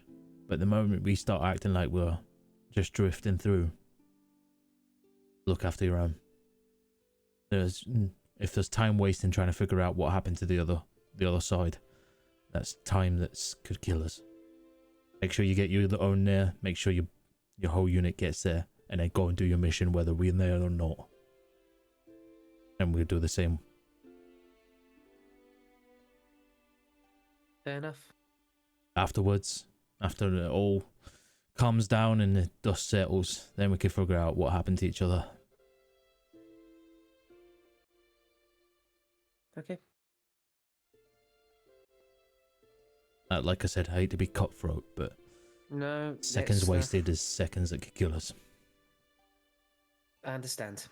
but the moment we start acting like we're just drifting through, look after your own. If there's time wasting trying to figure out what happened to the other side, that's time that could kill us. Make sure you get your own there. Make sure your whole unit gets there, and then go and do your mission, whether we're there or not. And we'll do the same. Fair enough. Afterwards, after it all calms down and the dust settles, then we can figure out what happened to each other. Okay. Like I said, I hate to be cutthroat, but No. seconds it's, wasted is seconds that could kill us. I understand.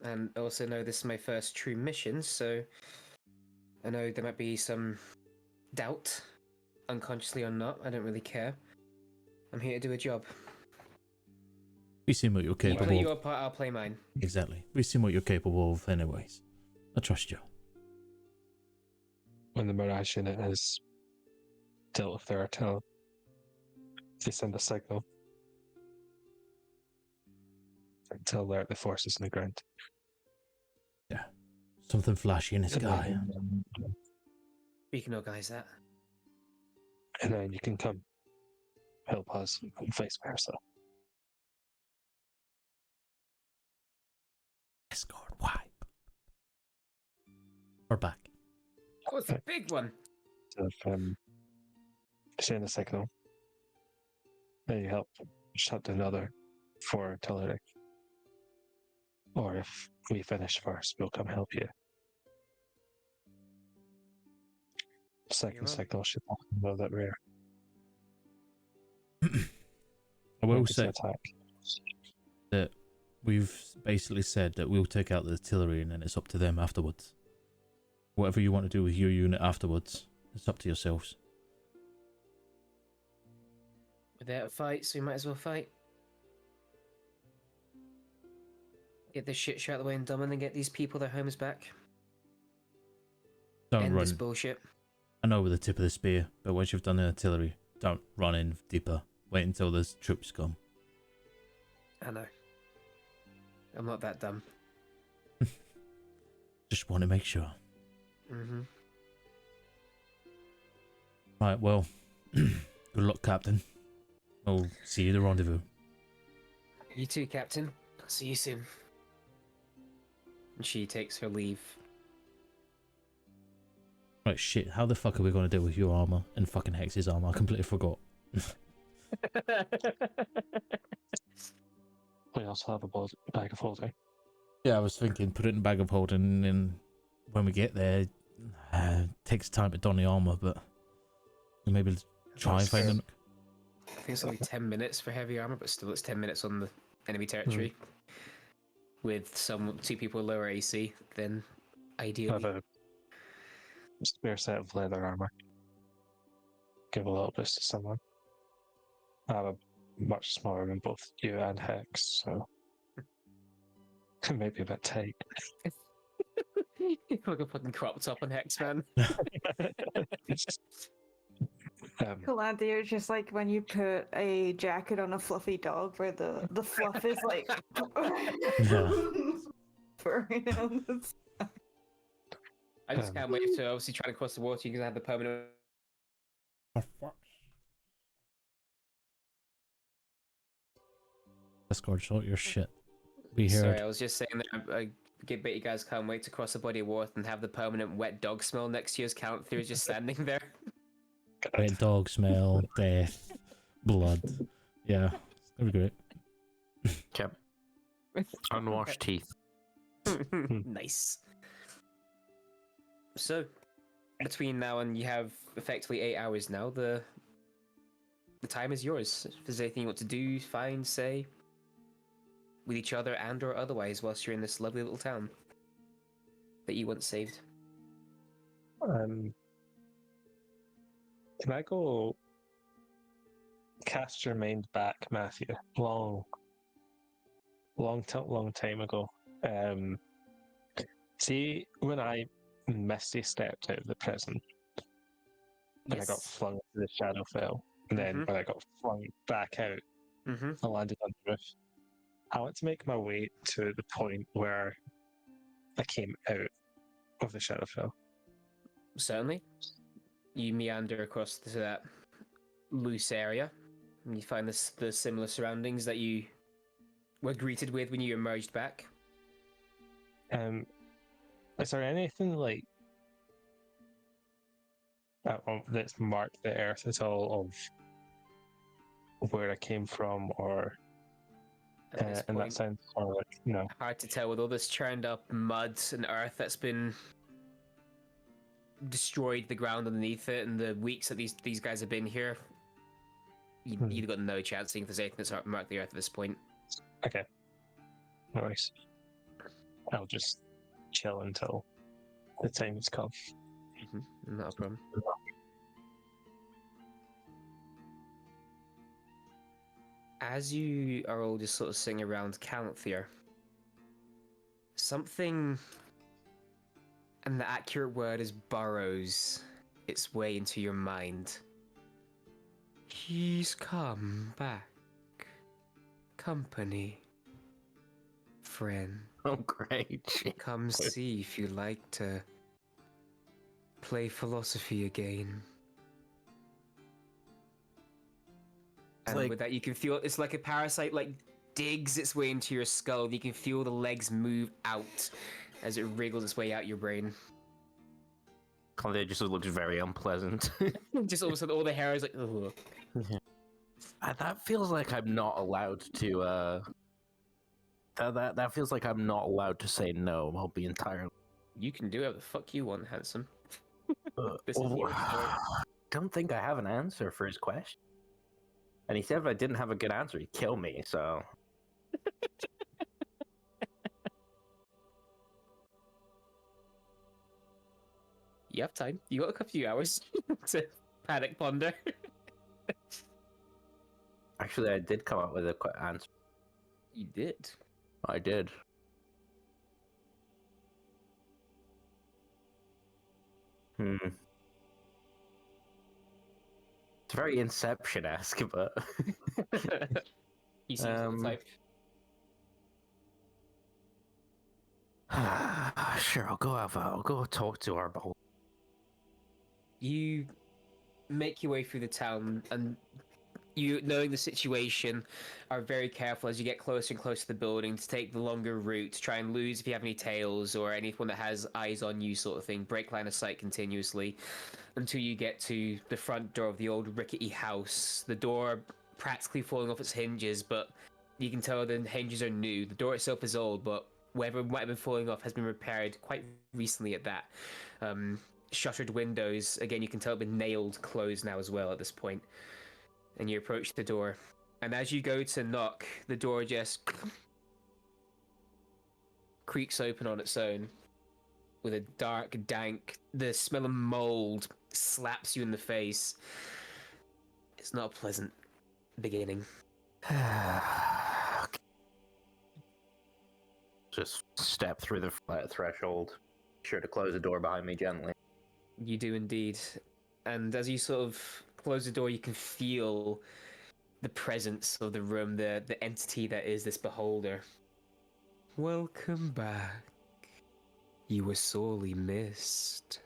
And I also know this is my first true mission, so I know there might be some doubt, unconsciously or not. I don't really care. I'm here to do a job. We've seen what you're You capable play of. your part, I'll play mine. Exactly. We've seen what you're capable of anyways. I trust you. When the Mirage unit has dealt with their artillery, they send a signal to alert the forces on the ground. Something flashy in the sky. We can organise that. And then you can come help us and vice versa. We're back. Oh, it's a big one. Of send a signal. Then you help shut down the other for artillery. Or if we finish first, we'll come help you. Second You're on. signal should know that we're I will ready to say attack. that we've basically said that we'll take out the artillery and then it's up to them afterwards. Whatever you want to do with your unit afterwards, it's up to yourselves. We're there to fight, so we might as well fight. Get this shit show out of the way and done, and then get these people their homes back. Don't End run. this bullshit. I know with the tip of the spear, but once you've done the artillery, don't run in deeper. Wait until the troops come. I know. I'm not that dumb. Just want to make sure. Mm-hmm. Right, well, good luck, Captain. I'll see you at the rendezvous. You too, Captain. I'll see you soon. And she takes her leave. Right, shit, how the fuck are we going to deal with your armor and fucking Hex's armor? I completely forgot. We also have a bag of holding. Yeah, I was thinking put it in a bag of holding and when we get there, takes time to don the armor, but maybe try and find them. I think it's only 10 minutes for heavy armor, but still it's 10 minutes on the enemy territory. With two people with lower AC, then I ideally. have a spare set of leather armor. Give a little boost to someone. I have a much smaller than both you and Hex, so it may be a bit tight. Like a fucking crop top on Hex, man. Calanthea is just like when you put a jacket on a fluffy dog where the fluff is like furring on the side. I just can't wait to obviously try to cross the water. You can have the permanent. Oh, fuck. Discord, sort your shit. We heard. Sorry, I was just saying that I bet you guys can't wait to cross the body of water and have the permanent wet dog smell next to you as Calanthea is just standing there. Wet dog smell, death, blood. Yeah, that'd be great. Yep. Unwashed teeth. Nice. So, between now and you have effectively 8 hours now, the time is yours. If there's anything you want to do, find, say, with each other and or otherwise whilst you're in this lovely little town that you once saved. Can I go cast your mind back, Matthew? Long time ago. See when I Misty stepped out of the prison and I got flung into the Shadowfell, and then when I got flung back out, I landed on the roof. I want to make my way to the point where I came out of the Shadowfell. Certainly. You meander across to that loose area, and you find the similar surroundings that you were greeted with when you emerged back. Is there anything like that's marked the earth at all of where I came from, or At this in that point, sense, or like no? hard to tell with all this churned up mud and earth that's been destroyed the ground underneath it, and the weeks that these guys have been here. You've got no chance seeing if there's anything that's marked the earth at this point. Okay, no worries. I'll just chill until the time has come. Not a problem. As you are all just sort of sitting around Calanthea, something, and the accurate word is burrows its way into your mind. He's come back. Company. Friend. Oh, great. Come see if you like to play philosophy again. And Like- with that, you can feel it's like a parasite digs its way into your skull. You can feel the legs move out as it wriggles its way out your brain. Conde just looks very unpleasant. Just all of a sudden, all the hair is like, ugh. That feels like I'm not allowed to. That feels like I'm not allowed to say no. I'll be entirely. You can do whatever the fuck you want, handsome. Uh, This is your story. don't think I have an answer for his question. And he said if I didn't have a good answer, he'd kill me. So You have time. You got a couple few hours to panic ponder. actually, I did come up with a answer. You did. I did. It's very Inception-esque, but You seem the type. sure, I'll go talk to our beholder. You make your way through the town, and you, knowing the situation, are very careful as you get closer and closer to the building to take the longer route, to try and lose if you have any tails or anyone that has eyes on you, sort of thing. Break line of sight continuously until you get to the front door of the old rickety house. The door practically falling off its hinges, but you can tell the hinges are new. The door itself is old, but whatever might have been falling off has been repaired quite recently at that. Shuttered windows, again, you can tell have been nailed closed now as well at this point. And you approach the door. And as you go to knock, the door just creaks open on its own with a dark, dank, the smell of mold slaps you in the face. It's not a pleasant beginning. Just step through the threshold. Be sure to close the door behind me gently. You do indeed. And as you sort of close the door, you can feel the presence of the room, the entity that is this beholder. Welcome back. You were sorely missed.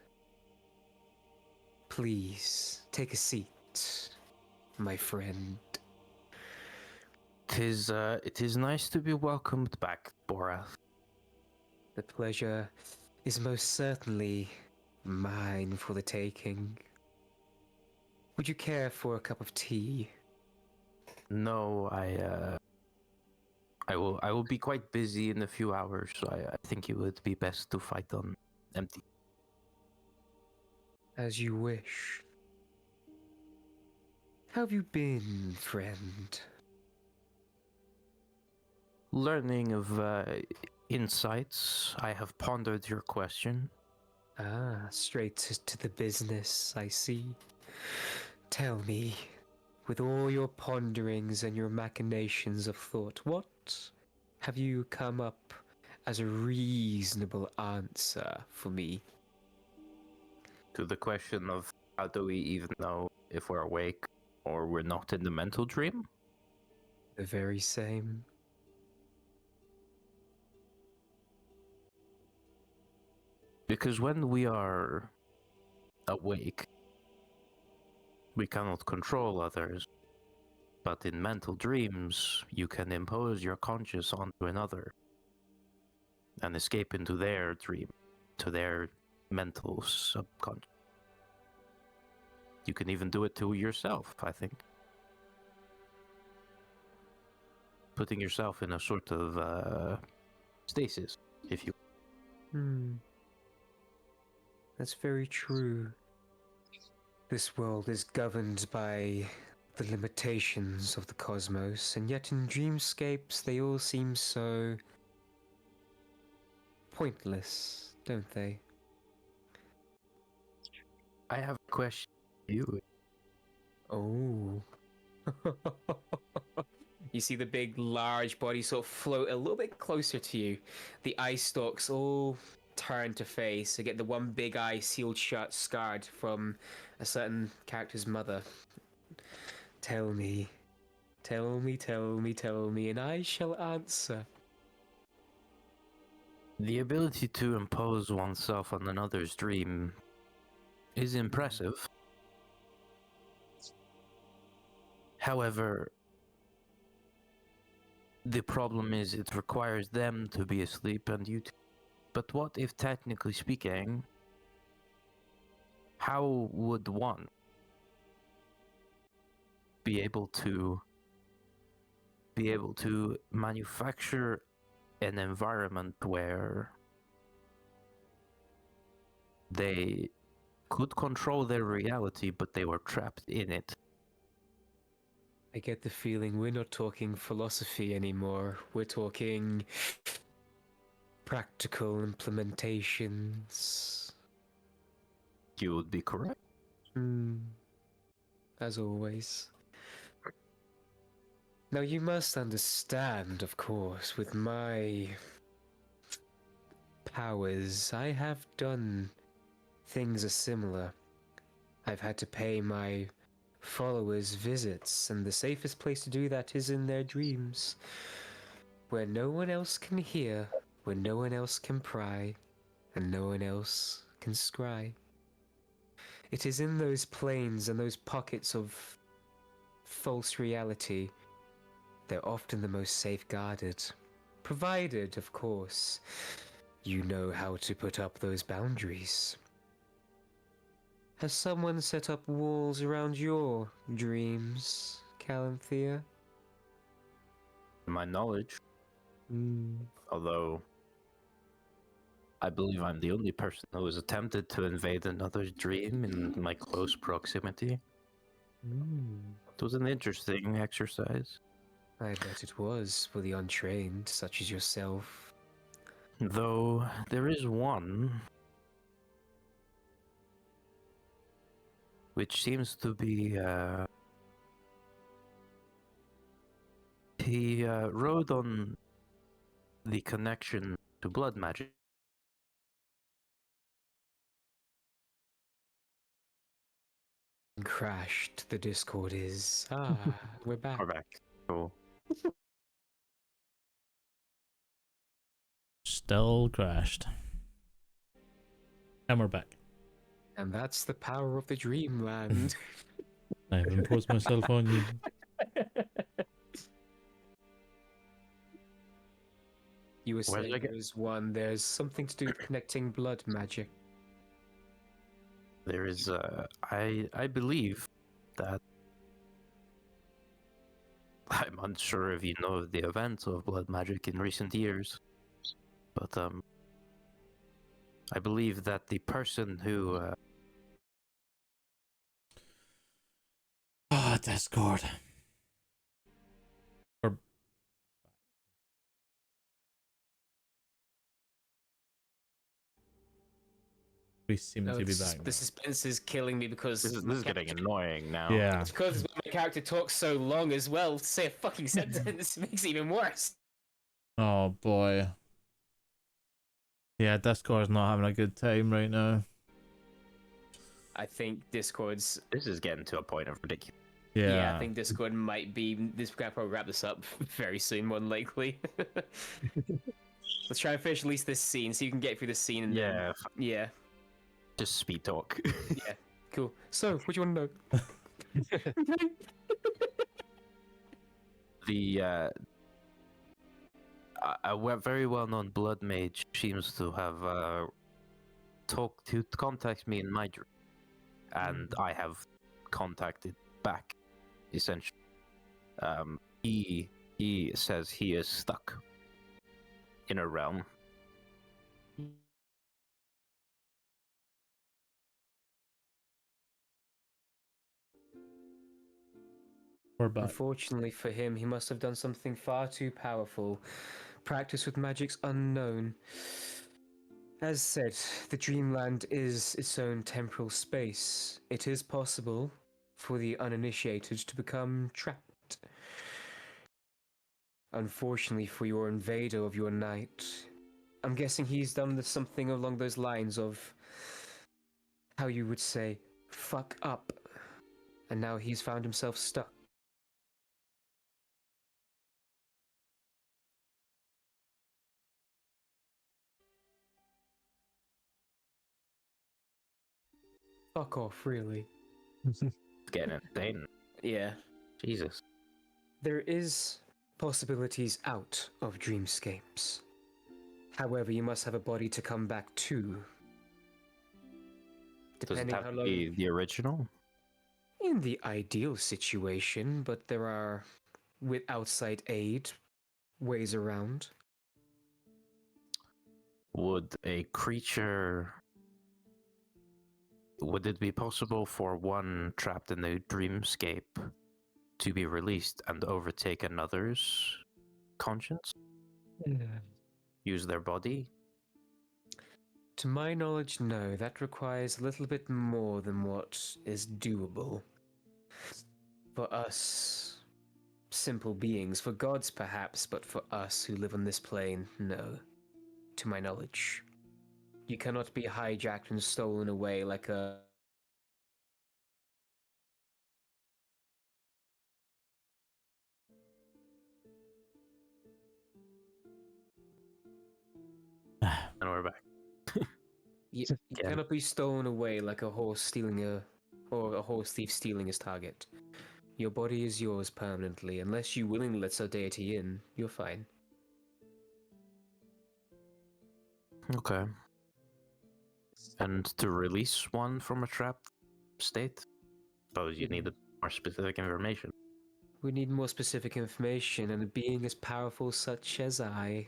Please, take a seat, my friend. It is nice to be welcomed back, Borath. The pleasure is most certainly mine for the taking. Would you care for a cup of tea? No, I will be quite busy in a few hours, so I think it would be best to fight on empty. As you wish. How have you been, friend? Learning of insights, I have pondered your question. Ah, straight to the business, I see. Tell me, with all your ponderings and your machinations of thought, what have you come up as a reasonable answer for me? To the question of how do we even know if we're awake or we're not in the mental dream? The very same. Because when we are awake, we cannot control others. But in mental dreams, you can impose your conscious onto another and escape into their dream, to their mental subconscious. You can even do it to yourself, I think. Putting yourself in a sort of stasis, if you... That's very true. This world is governed by the limitations of the cosmos, and yet in dreamscapes they all seem so pointless, don't they? I have a question for you. Oh. You see the big, large body sort of float a little bit closer to you. The eye stalks all turn to face. You get the one big eye sealed shut, scarred from a certain character's mother. Tell me, tell me, tell me, tell me, and I shall answer. The ability to impose oneself on another's dream is impressive. However, the problem is it requires them to be asleep and you to... But what if, technically speaking, how would one be able to manufacture an environment where they could control their reality, but they were trapped in it? I get the feeling we're not talking philosophy anymore. We're talking practical implementations. You would be correct. As always. Now you must understand, of course, with my powers, I have done things are similar. I've had to pay my followers visits, and the safest place to do that is in their dreams, where no one else can hear, where no one else can pry, and no one else can scry. It is in those planes and those pockets of false reality they're often the most safeguarded, provided, of course, you know how to put up those boundaries. Has someone set up walls around your dreams, Calanthea? To my knowledge, although I believe I'm the only person who has attempted to invade another's dream in my close proximity. It was an interesting exercise. I bet it was for the untrained, such as yourself. Though there is one which seems to be he rode on the connection to blood magic. Crashed, the Discord is. We're back. Or back. So Still crashed. And we're back. And that's the power of the dreamland. I have imposed myself on you. You were Where's saying I get- there's one, there's something to do with connecting blood magic. there is I believe that I'm unsure if you know of the events of blood magic in recent years, but I believe that the person who Discord. We seem to be back. The suspense is killing me because this is getting annoying now. Yeah. It's because my character talks so long as well. To say a fucking sentence makes it even worse. Oh boy. Yeah, Discord's not having a good time right now. I think Discord's. This is getting to a point of ridiculous. Yeah. I think Discord might be. This we're gonna probably wrap this up very soon, more than likely. Let's try and finish at least this scene, so you can get through this scene. And then, yeah. Just speed talk. Yeah. Cool. So, what do you want to know? The a very well-known blood mage seems to have contact me in my dream, and I have contacted back. Essentially, he says he is stuck in a realm. We're back. Unfortunately for him, he must have done something far too powerful. Practice with magic's unknown. As said, the dreamland is its own temporal space. It is possible for the uninitiated to become trapped. Unfortunately for your invader of your night, I'm guessing he's done something along those lines of how you would say, fuck up. And now he's found himself stuck. Fuck off, really. It's getting insane. Yeah. Jesus. There is possibilities out of dreamscapes. However, you must have a body to come back to. Does it Depending have how to long. be the original? In the ideal situation, but there are, with outside aid, ways around. Would a creature... Would it be possible for one trapped in a dreamscape to be released and overtake another's conscience? Use their body? To my knowledge, no. That requires a little bit more than what is doable. For us, simple beings, for gods perhaps, but for us who live on this plane, no. To my knowledge. You cannot be hijacked and stolen away like a. And we're back. You Again. cannot be stolen away like a horse stealing a. Or a horse thief stealing his target. Your body is yours permanently. Unless you willingly let a deity in, you're fine. Okay. And to release one from a trapped state? Suppose you needed more specific information. We need more specific information, and a being as powerful such as I.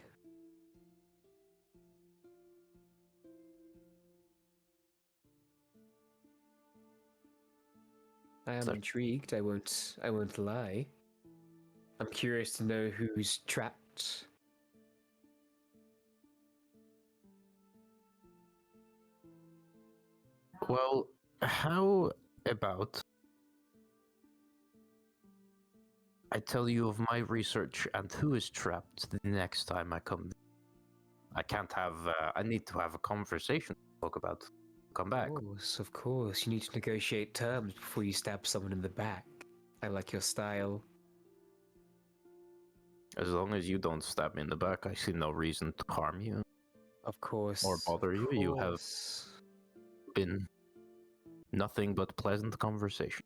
I am So- intrigued, I won't lie. I'm curious to know who's trapped. Well, how about I tell you of my research and who is trapped the next time I come? I can't have. I need to have a conversation to talk about. Come back. Of course. You need to negotiate terms before you stab someone in the back. I like your style. As long as you don't stab me in the back, I see no reason to harm you Of course. or bother you. You have course. been nothing but pleasant conversation.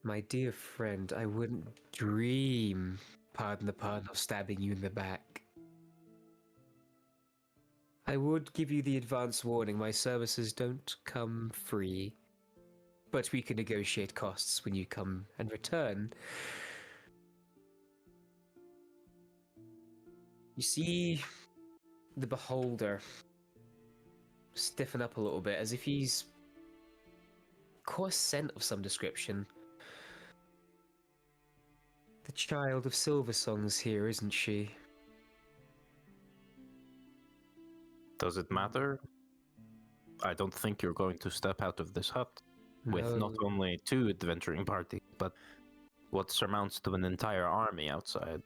My dear friend, I wouldn't dream, pardon the pun, of stabbing you in the back. I would give you the advance warning, my services don't come free. But we can negotiate costs when you come and return. You see the beholder stiffen up a little bit, as if he's caught a scent of some description. The child of Silver Song's here, isn't she? Does it matter? I don't think you're going to step out of this hut with not No. only 2 adventuring parties, but what surmounts to an entire army outside.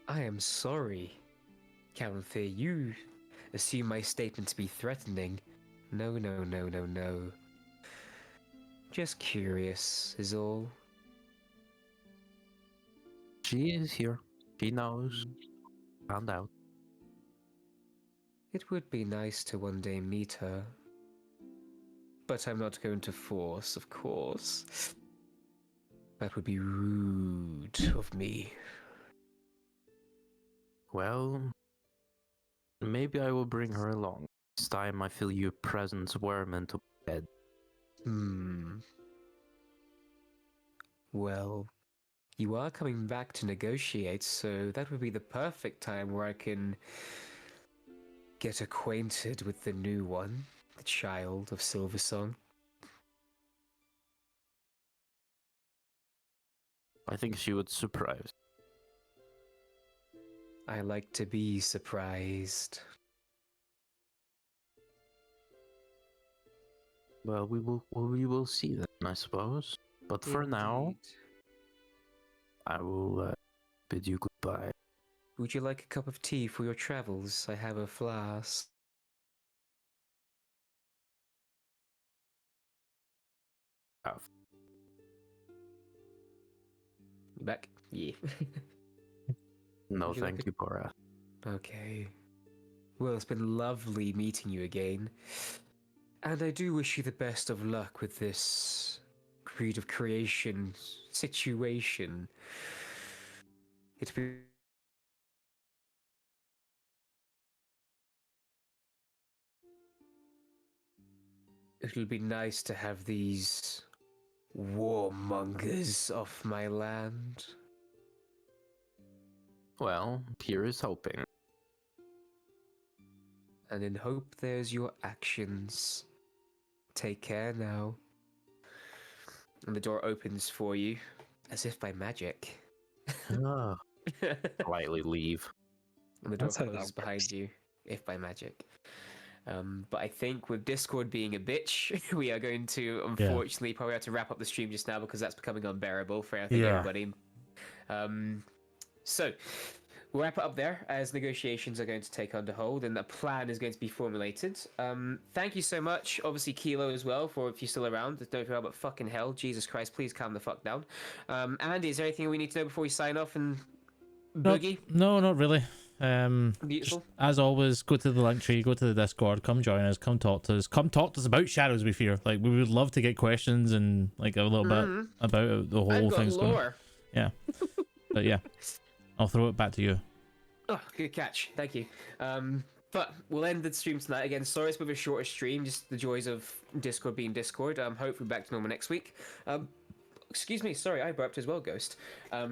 I am sorry, Calanthe. You assume my statement to be threatening. No, no, no, no, no. Just curious, is all. She is here. She knows. Found out. It would be nice to one day meet her. But I'm not going to force, of course. That would be rude of me. Well, maybe I will bring her along. This time I feel your presence worm into my head. Well, you are coming back to negotiate, so that would be the perfect time where I can get acquainted with the new one, the child of Silversong. I think she would surprise. I like to be surprised. Well, we will see then, I suppose. But for now, Indeed. I will bid you goodbye. Would you like a cup of tea for your travels? I have a flask. Have. You back? Yeah. No, Would you like thank a- you, Bora. Okay. Well, it's been lovely meeting you again. And I do wish you the best of luck with this Creed of Creation situation. It's been It'll be nice to have these warmongers off my land. Well, here is hoping. And in hope there's your actions. Take care now. And the door opens for you, as if by magic. Ah. Politely leave. And the door That's how that closes behind works. you, if by magic. But I think with Discord being a bitch, we are going to unfortunately probably have to wrap up the stream just now because that's becoming unbearable for I think everybody. So we'll wrap it up there as negotiations are going to take under hold and a plan is going to be formulated. Thank you so much, obviously Kilo as well, for if you're still around. Don't feel about fucking hell. Jesus Christ, please calm the fuck down. Andy, is there anything we need to know before we sign off and boogie? No, not really. Beautiful. Just, as always, go to the link tree, go to the Discord, come join us, come talk to us, about Shadows We Fear. Like, we would love to get questions and like a little bit about the whole I've got thing's going. lore. Yeah, but yeah, I'll throw it back to you. Oh, good catch. Thank you. But we'll end the stream tonight. Again, sorry it's a bit of a shorter stream, just the joys of Discord being Discord. Hopefully back to normal next week. Excuse me, sorry, I burped as well, Ghost.